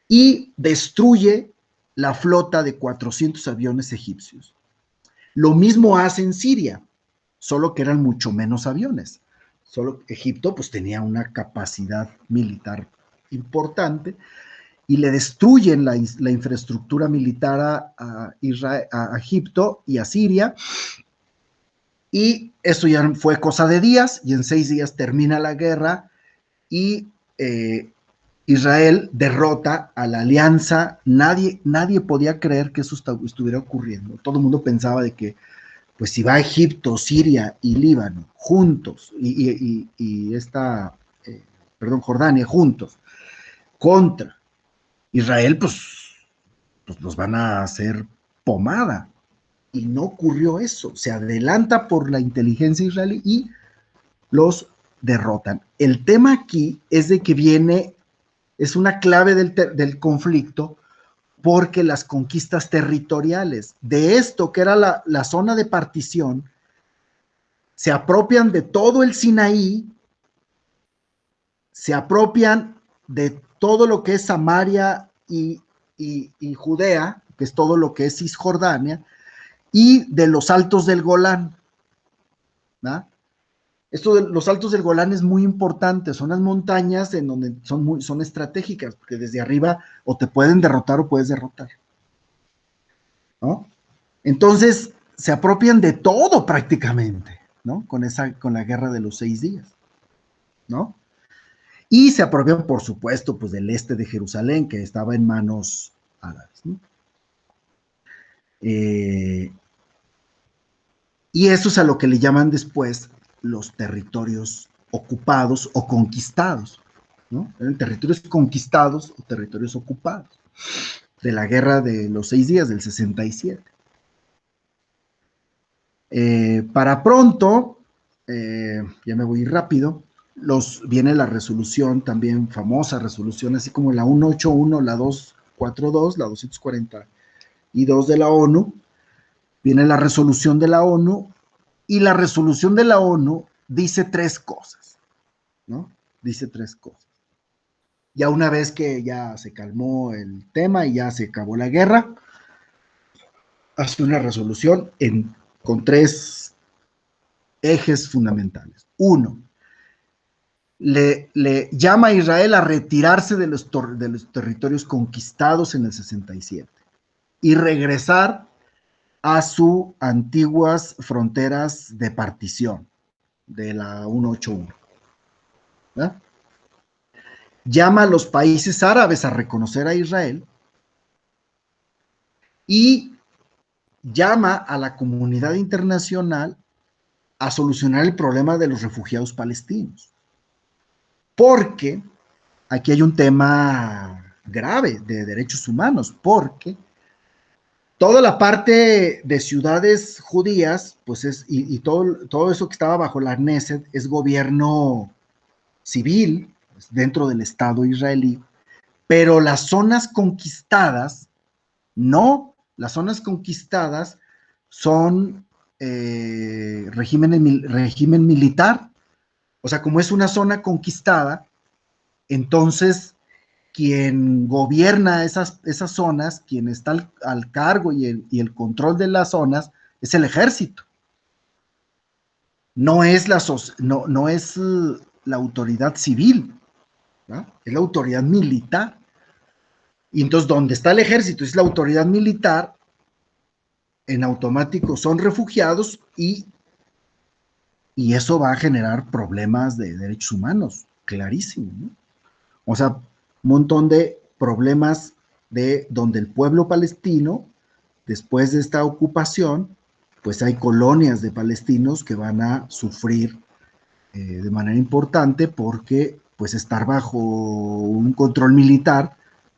y destruye la flota de 400 aviones egipcios. Lo mismo hace en Siria, solo que eran mucho menos aviones. Solo Egipto pues tenía una capacidad militar importante y le destruyen la infraestructura militar a Egipto y a Siria, y eso ya fue cosa de días, y en 6 días termina la guerra y Israel derrota a la alianza. Nadie podía creer que eso estuviera ocurriendo. Todo el mundo pensaba de que, pues si va Egipto, Siria y Líbano juntos, Jordania juntos, contra Israel, pues los van a hacer pomada. Y no ocurrió eso. Se adelanta por la inteligencia israelí y los derrotan. El tema aquí es de que es una clave del conflicto, porque las conquistas territoriales de esto, que era la zona de partición, se apropian de todo el Sinaí, se apropian de todo lo que es Samaria y Judea, que es todo lo que es Cisjordania, y de los altos del Golán, ¿no? Esto de los altos del Golán es muy importante, son las montañas en donde son estratégicas, porque desde arriba o te pueden derrotar o puedes derrotar, ¿no? Entonces, se apropian de todo prácticamente, ¿no? Con la guerra de los 6 días, ¿no? Y se apropian, por supuesto, pues del este de Jerusalén, que estaba en manos árabes, ¿no? Y eso es a lo que le llaman después los territorios ocupados o conquistados, ¿no? Eran territorios conquistados o territorios ocupados de la guerra de los 6 días del 67. Para pronto, ya me voy rápido, viene la resolución, también famosa resolución, así como la 181, la 242, la 242 de la ONU, viene la resolución de la ONU, y la resolución de la ONU dice 3 cosas, ¿no? Dice 3 cosas. Ya una vez que ya se calmó el tema y ya se acabó la guerra, hace una resolución con 3 ejes fundamentales. Uno, le llama a Israel a retirarse de los territorios conquistados en el 67 y regresar a sus antiguas fronteras de partición de la 181. ¿Verdad? Llama a los países árabes a reconocer a Israel y llama a la comunidad internacional a solucionar el problema de los refugiados palestinos. Porque aquí hay un tema grave de derechos humanos, porque toda la parte de ciudades judías, pues y todo eso que estaba bajo la Knesset es gobierno civil dentro del Estado israelí, pero las zonas conquistadas, no, las zonas conquistadas son régimen militar, o sea, como es una zona conquistada, entonces quien gobierna esas zonas, quien está al cargo y el control de las zonas, es el ejército. No es no es la autoridad civil, ¿no? Es la autoridad militar. Y entonces, donde está el ejército, es la autoridad militar, en automático son refugiados y eso va a generar problemas de derechos humanos, clarísimo, ¿no? O sea, un montón de problemas de donde el pueblo palestino, después de esta ocupación, pues hay colonias de palestinos que van a sufrir de manera importante porque pues estar bajo un control militar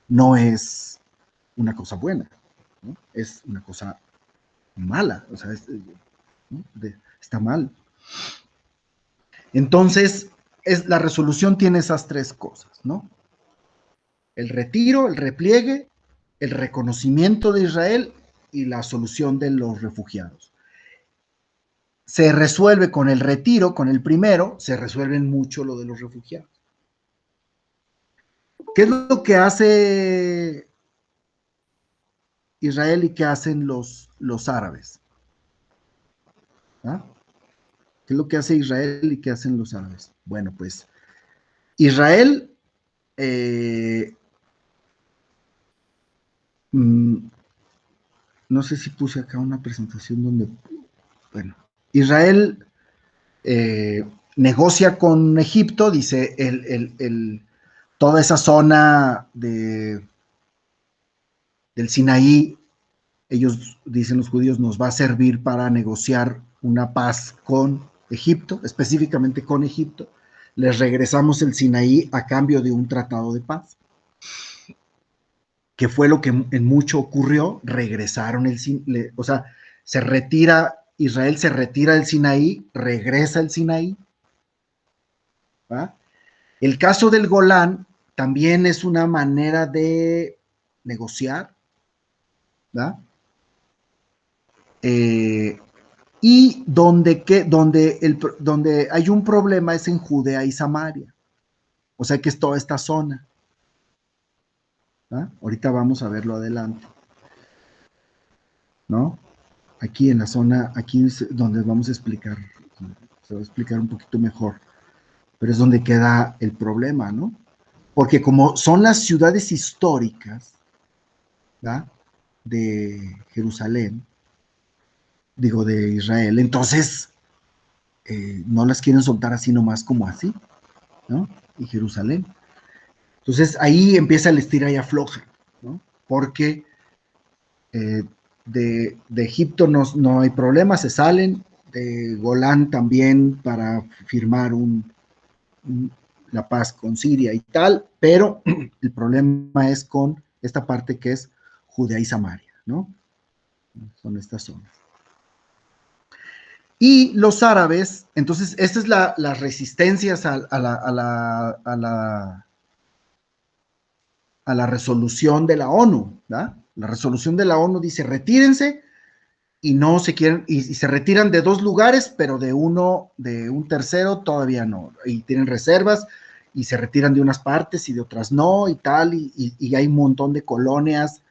no es una cosa buena, ¿no? Es una cosa mala, o sea, ¿no? Está mal. Entonces, la resolución tiene esas 3 cosas, ¿no? El retiro, el repliegue, el reconocimiento de Israel y la solución de los refugiados. Se resuelve con el retiro, con el primero, se resuelve mucho lo de los refugiados. ¿Qué es lo que hace Israel y qué hacen los árabes? ¿Ah? ¿Qué es lo que hace Israel y qué hacen los árabes? Bueno, pues Israel no sé si puse acá una presentación donde, bueno, Israel negocia con Egipto, dice toda esa zona del Sinaí, ellos dicen los judíos, nos va a servir para negociar una paz con Egipto, específicamente con Egipto. Les regresamos el Sinaí a cambio de un tratado de paz, que fue lo que en mucho ocurrió, regresaron o sea, Israel se retira del Sinaí, regresa el Sinaí. ¿Va? El caso del Golán también es una manera de negociar, ¿va? Y donde hay un problema es en Judea y Samaria, o sea que es toda esta zona. ¿Va? Ahorita vamos a verlo adelante, ¿no? Aquí en la zona, aquí es donde vamos a explicar. O se va a explicar un poquito mejor, pero es donde queda el problema, ¿no? Porque como son las ciudades históricas, ¿verdad?, de Jerusalén, digo, de Israel, entonces no las quieren soltar así nomás como así, ¿no? Y Jerusalén. Entonces ahí empieza el estira y afloja, ¿no? Porque de Egipto no hay problema, se salen, de Golán también para firmar la paz con Siria y tal, pero el problema es con esta parte que es Judea y Samaria, ¿no? Son estas zonas. Y los árabes, entonces, esta es las resistencias a la resolución de la ONU, ¿verdad? La resolución de la ONU dice retírense y no se quieren, y se retiran de 2 lugares, pero de un tercero todavía no, y tienen reservas y se retiran de unas partes y de otras no y tal, y hay un montón de colonias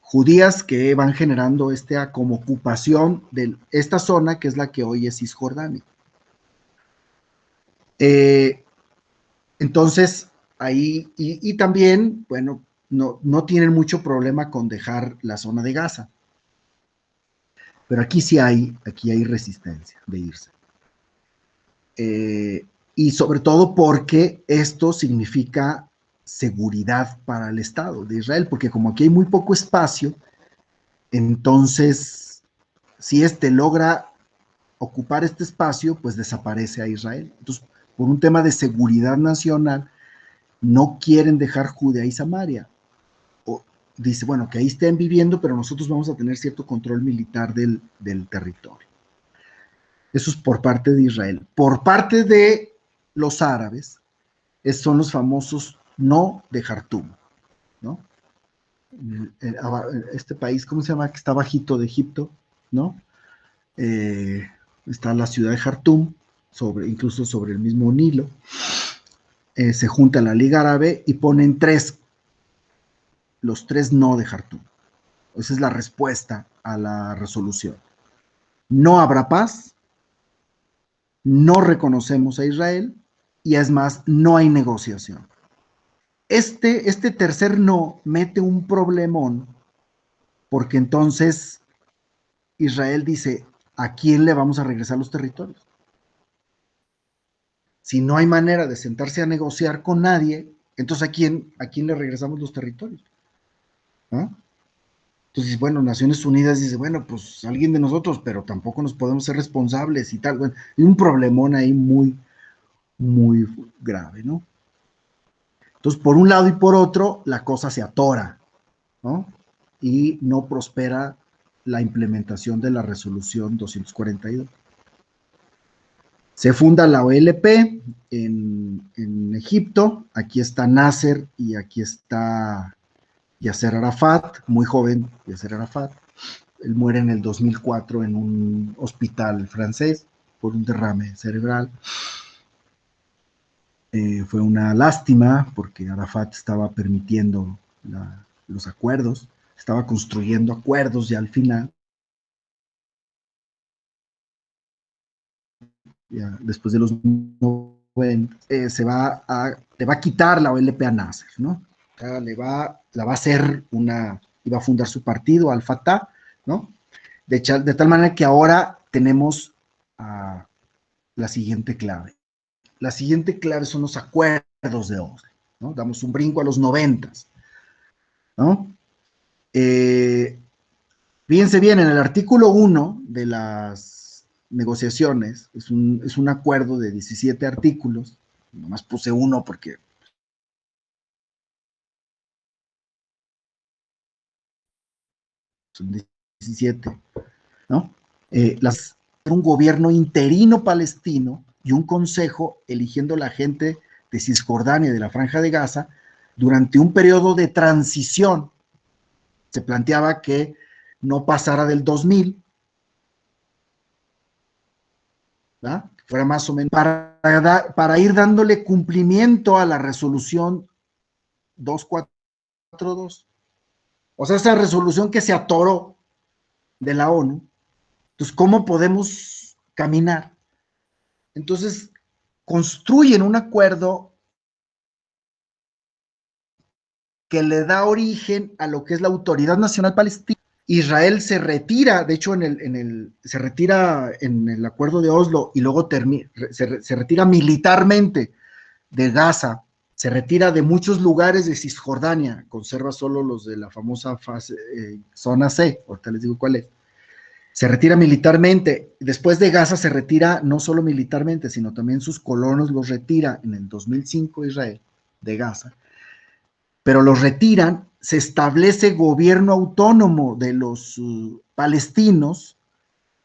judías que van generando como ocupación de esta zona que es la que hoy es Cisjordania. Entonces, ahí, y también, bueno, no tienen mucho problema con dejar la zona de Gaza. Pero aquí aquí hay resistencia de irse. Y sobre todo porque esto significa seguridad para el Estado de Israel, porque como aquí hay muy poco espacio, entonces, si logra ocupar este espacio, pues desaparece a Israel. Entonces, por un tema de seguridad nacional, no quieren dejar Judea y Samaria. Dice, bueno, que ahí estén viviendo, pero nosotros vamos a tener cierto control militar del territorio. Eso es por parte de Israel. Por parte de los árabes, son los famosos no de Jartum, ¿no? Este país, ¿cómo se llama? Que está bajito de Egipto, ¿no? Está la ciudad de Jartum, incluso sobre el mismo Nilo. Se junta la Liga Árabe y ponen los 3 no de Jartum. Esa es la respuesta a la resolución. No habrá paz, no reconocemos a Israel y es más, no hay negociación. Este tercer no mete un problemón porque entonces Israel dice, ¿a quién le vamos a regresar los territorios? Si no hay manera de sentarse a negociar con nadie, entonces ¿a quién le regresamos los territorios? ¿Ah? Entonces, bueno, Naciones Unidas dice, bueno, pues alguien de nosotros, pero tampoco nos podemos ser responsables y tal. Bueno, hay un problemón ahí muy, muy grave, ¿no? Entonces, por un lado y por otro, la cosa se atora, ¿no? Y no prospera la implementación de la resolución 242. Se funda la OLP en Egipto, aquí está Nasser y aquí está Yasser Arafat, muy joven Yasser Arafat. Él muere en el 2004 en un hospital francés por un derrame cerebral. Fue una lástima porque Arafat estaba permitiendo los acuerdos, estaba construyendo acuerdos ya al final. Ya, después de los 90, le va a quitar la OLP a Nasser, ¿no? La va a hacer iba a fundar su partido, Al-Fatah, ¿no? De tal manera que ahora tenemos la siguiente clave. La siguiente clave son los acuerdos de Oslo, ¿no? Damos un brinco a los 90, ¿no? Fíjense bien, en el artículo 1 de las negociaciones, es un acuerdo de 17 artículos, nomás puse uno porque son 17, ¿no? Un gobierno interino palestino y un consejo eligiendo la gente de Cisjordania y de la Franja de Gaza durante un periodo de transición. Se planteaba que no pasara del 2000, ¿verdad? Fuera más o menos para ir dándole cumplimiento a la resolución 242. O sea, esa resolución que se atoró de la ONU. Entonces, ¿cómo podemos caminar. Entonces, construyen un acuerdo que le da origen a lo que es la Autoridad Nacional Palestina. Israel se retira, de hecho, se retira en el acuerdo de Oslo y luego se retira militarmente de Gaza, se retira de muchos lugares de Cisjordania, conserva solo los de la famosa zona C, ahorita les digo cuál es. Se retira militarmente, después de Gaza se retira no solo militarmente, sino también sus colonos los retira en el 2005 Israel, de Gaza, pero los retiran, se establece gobierno autónomo de los palestinos,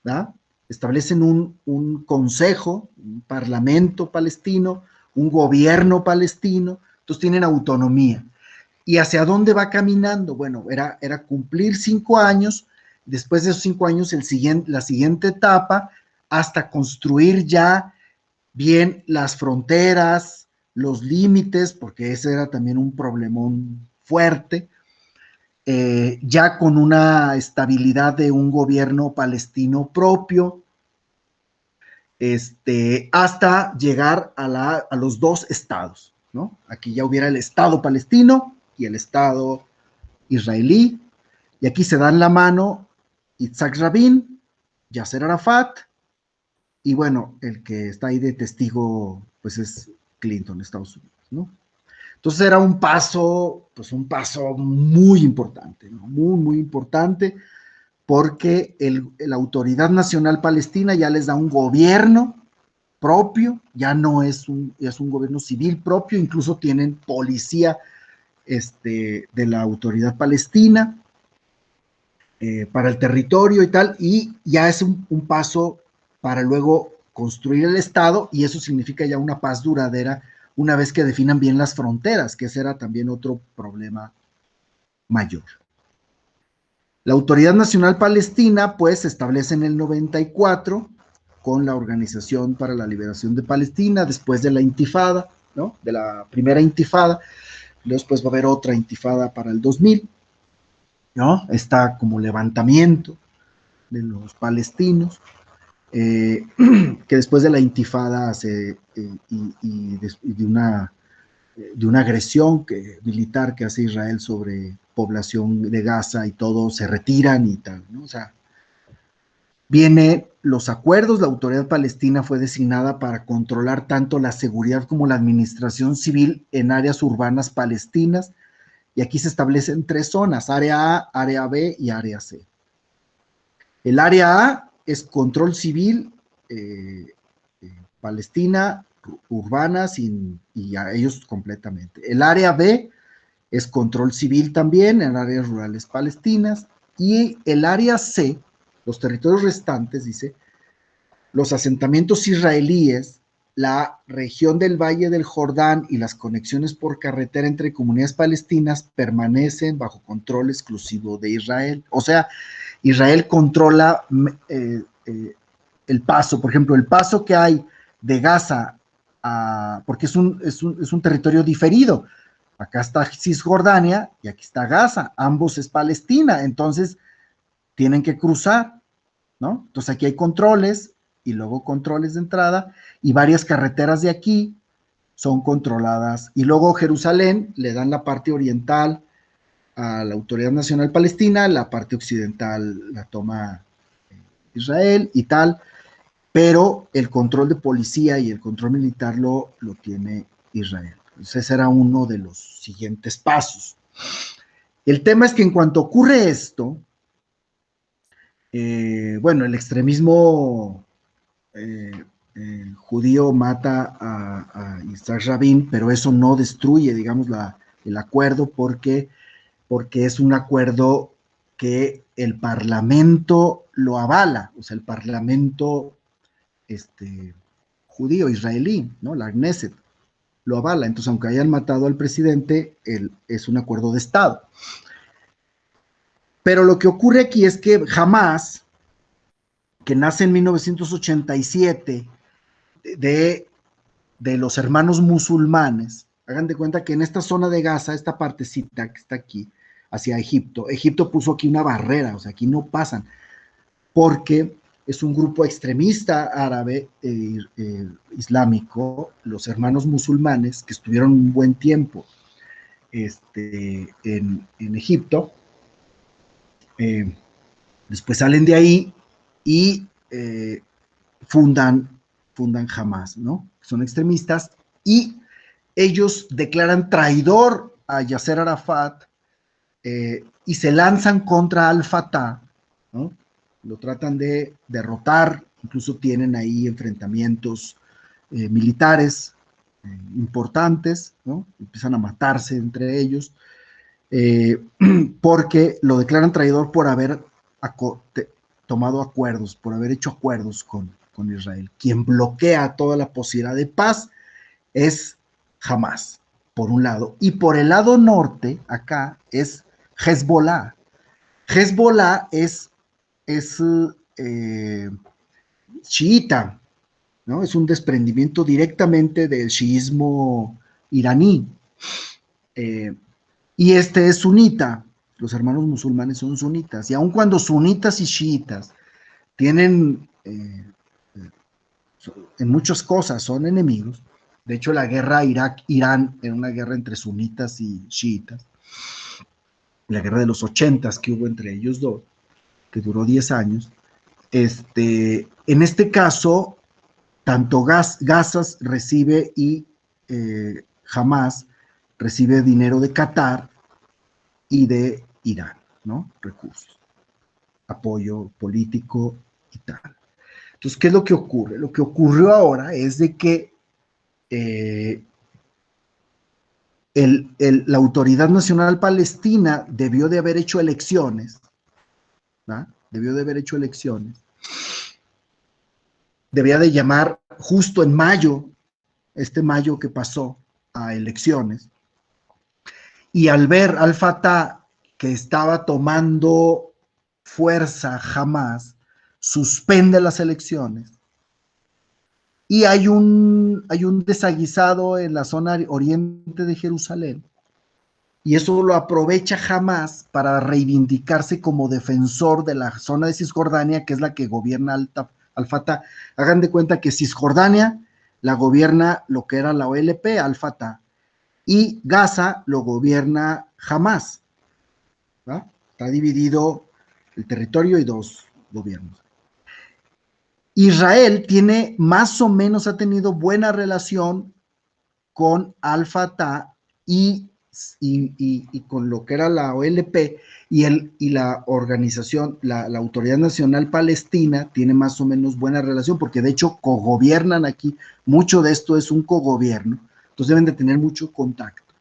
¿verdad? Establecen un consejo, un parlamento palestino, un gobierno palestino, entonces tienen autonomía. ¿Y hacia dónde va caminando? Bueno, era cumplir 5 años, después de esos 5 años la siguiente etapa, hasta construir ya bien las fronteras, los límites, porque ese era también un problemón fuerte, ya con una estabilidad de un gobierno palestino propio, hasta llegar a los 2 estados, ¿no? Aquí ya hubiera el Estado palestino y el Estado israelí, y aquí se dan la mano Yitzhak Rabin, Yasser Arafat, y bueno, el que está ahí de testigo, pues es Clinton, Estados Unidos, ¿no? Entonces era un paso muy importante, ¿no? Muy, muy importante, porque la Autoridad Nacional Palestina ya les da un gobierno propio, ya no es un gobierno civil propio, incluso tienen policía de la Autoridad Palestina para el territorio y tal, y ya es un paso para luego construir el Estado, y eso significa ya una paz duradera una vez que definan bien las fronteras, que ese era también otro problema mayor. La Autoridad Nacional Palestina, pues, se establece en el 94 con la Organización para la Liberación de Palestina, después de la intifada, ¿no? De la primera intifada, después va a haber otra intifada para el 2000, ¿no? Está como levantamiento de los palestinos, que después de la intifada y de una agresión militar que hace Israel sobre población de Gaza y todo, se retiran y tal, ¿no? O sea, vienen los acuerdos, la Autoridad Palestina fue designada para controlar tanto la seguridad como la administración civil en áreas urbanas palestinas, y aquí se establecen 3 zonas, área A, área B y área C. El área A es control civil, Palestina, urbanas y a ellos completamente. El área B es control civil también en áreas rurales palestinas, y el área C, los territorios restantes, dice, los asentamientos israelíes, la región del Valle del Jordán y las conexiones por carretera entre comunidades palestinas permanecen bajo control exclusivo de Israel. O sea, Israel controla el paso, por ejemplo, el paso que hay de Gaza, porque es un territorio diferido. Acá está Cisjordania y aquí está Gaza, ambos es Palestina, entonces tienen que cruzar, ¿no? Entonces aquí hay controles y luego controles de entrada, y varias carreteras de aquí son controladas, y luego Jerusalén le dan la parte oriental a la Autoridad Nacional Palestina, la parte occidental la toma Israel y tal, pero el control de policía y el control militar lo tiene Israel. Entonces ese era uno de los siguientes pasos. El tema es que en cuanto ocurre esto, bueno, el extremismo judío mata a Yitzhak Rabin, pero eso no destruye, digamos, el acuerdo, porque es un acuerdo que el Parlamento lo avala, o sea, el Parlamento judío, israelí, ¿no? La Knesset lo avala. Entonces, aunque hayan matado al presidente, es un acuerdo de Estado. Pero lo que ocurre aquí es que Hamás, que nace en 1987 de los hermanos musulmanes, hagan de cuenta que en esta zona de Gaza, esta partecita que está aquí, hacia Egipto, Egipto puso aquí una barrera, o sea, aquí no pasan, porque es un grupo extremista árabe islámico, los hermanos musulmanes, que estuvieron un buen tiempo en Egipto. Después salen de ahí y fundan Hamas, ¿no? Son extremistas y ellos declaran traidor a Yasser Arafat y se lanzan contra Al-Fatah, ¿no? Lo tratan de derrotar, incluso tienen ahí enfrentamientos militares importantes, ¿no? Empiezan a matarse entre ellos, porque lo declaran traidor por haber tomado acuerdos, por haber hecho acuerdos con Israel. Quien bloquea toda la posibilidad de paz es Hamas, por un lado, y por el lado norte, acá, es Hezbollah. Hezbollah es chiita, ¿no? Es un desprendimiento directamente del chiismo iraní. Y este es sunita. Los hermanos musulmanes son sunitas. Y aun cuando sunitas y chiitas tienen, en muchas cosas son enemigos. De hecho, la guerra Irak-Irán era una guerra entre sunitas y chiitas. La guerra de los 80s que hubo entre ellos dos, que duró 10 años. En este caso, tanto Gaza recibe y Hamas recibe dinero de Qatar y de Irán, ¿no? Recursos, apoyo político y tal. Entonces, ¿qué es lo que ocurre? Lo que ocurrió ahora es de que la Autoridad Nacional Palestina debió de haber hecho elecciones, ¿no? Debió de haber hecho elecciones. Debía de llamar justo en mayo, este mayo que pasó, a elecciones. Y al ver Al-Fatah que estaba tomando fuerza jamás, suspende las elecciones. Y hay un desaguisado en la zona oriente de Jerusalén. Y eso lo aprovecha Hamas para reivindicarse como defensor de la zona de Cisjordania, que es la que gobierna Al-Fatah. Hagan de cuenta que Cisjordania la gobierna lo que era la OLP, Al-Fatah, y Gaza lo gobierna Hamas, ¿va? Está dividido el territorio y dos gobiernos. Israel tiene más o menos, ha tenido buena relación con Al-Fatah y con lo que era la OLP y la organización, la Autoridad Nacional Palestina tiene más o menos buena relación, porque de hecho cogobiernan aquí, mucho de esto es un cogobierno, entonces deben de tener mucho contacto.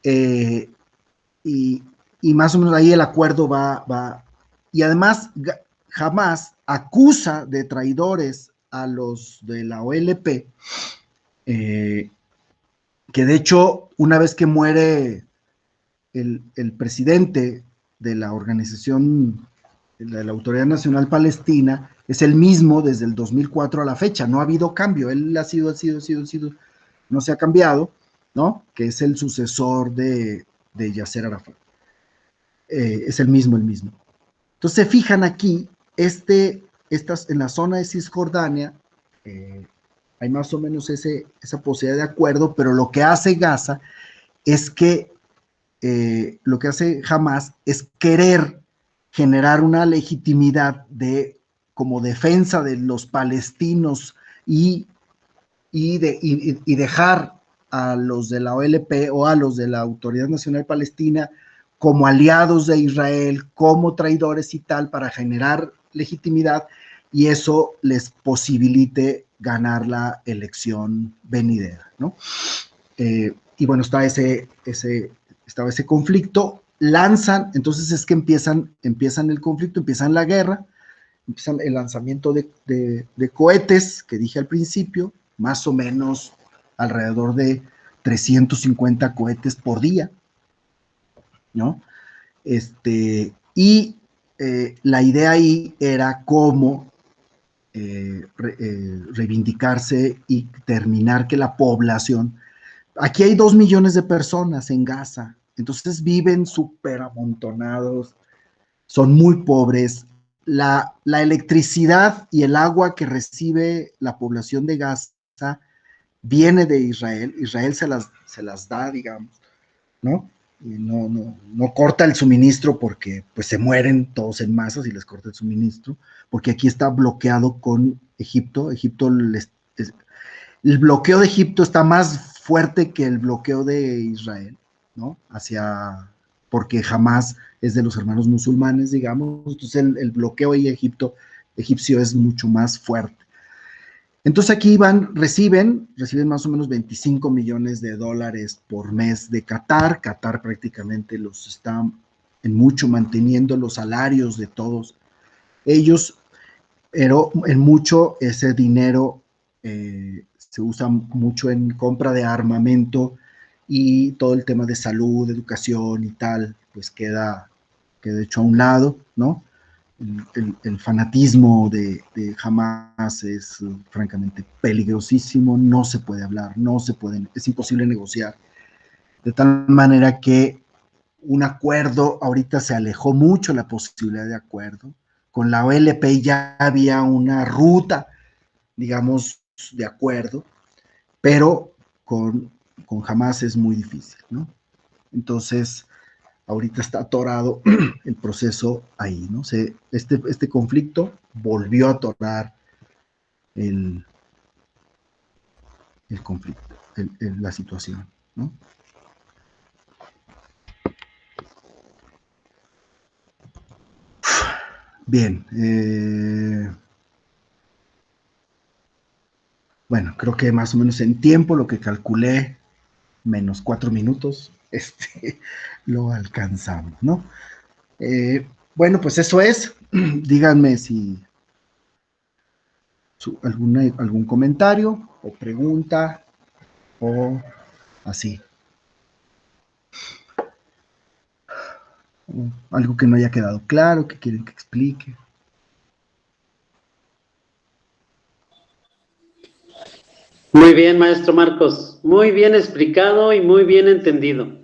Y más o menos ahí el acuerdo va. Y además Hamas acusa de traidores a los de la OLP, que de hecho, una vez que muere el presidente de la organización, de la Autoridad Nacional Palestina, es el mismo desde el 2004 a la fecha, no ha habido cambio, él ha sido, no se ha cambiado, ¿no? Que es el sucesor de Yasser Arafat. Es el mismo. Entonces se fijan aquí, en la zona de Cisjordania, hay más o menos esa posibilidad de acuerdo, pero lo que hace Gaza es que, lo que hace Hamas es querer generar una legitimidad como defensa de los palestinos y dejar a los de la OLP o a los de la Autoridad Nacional Palestina como aliados de Israel, como traidores y tal, para generar legitimidad y eso les posibilite ganar la elección venidera, ¿no? Y bueno, estaba ese conflicto, entonces es que empiezan el conflicto, empiezan la guerra, empiezan el lanzamiento de cohetes, que dije al principio, más o menos alrededor de 350 cohetes por día, ¿no? Y la idea ahí era cómo reivindicarse y terminar que la población, aquí hay 2 millones de personas en Gaza, entonces viven súper amontonados, son muy pobres, la electricidad y el agua que recibe la población de Gaza viene de Israel. Israel se las da, digamos, ¿no? Y no corta el suministro porque pues se mueren todos en masa si les corta el suministro, porque aquí está bloqueado con Egipto. El bloqueo de Egipto está más fuerte que el bloqueo de Israel, ¿no? Porque jamás es de los hermanos musulmanes, digamos, entonces el bloqueo ahí egipcio es mucho más fuerte. Entonces aquí reciben más o menos 25 millones de dólares por mes de Qatar. Qatar prácticamente los está en mucho manteniendo los salarios de todos ellos, pero en mucho ese dinero se usa mucho en compra de armamento y todo el tema de salud, educación y tal, pues queda hecho a un lado, ¿no? El fanatismo de Hamas es francamente peligrosísimo, no se puede hablar, es imposible negociar, de tal manera que un acuerdo, ahorita se alejó mucho la posibilidad de acuerdo, con la OLP ya había una ruta, digamos, de acuerdo, pero con Hamas es muy difícil, ¿no? Entonces, ahorita está atorado el proceso ahí, ¿no? Este conflicto volvió a atorar el conflicto, la situación, ¿no? Bien, bueno, creo que más o menos en tiempo, lo que calculé, menos 4 minutos, lo alcanzamos, ¿no? Bueno, pues eso es. Díganme si algún comentario o pregunta o así. O algo que no haya quedado claro, que quieren que explique. Muy bien, maestro Marcos. Muy bien explicado y muy bien entendido.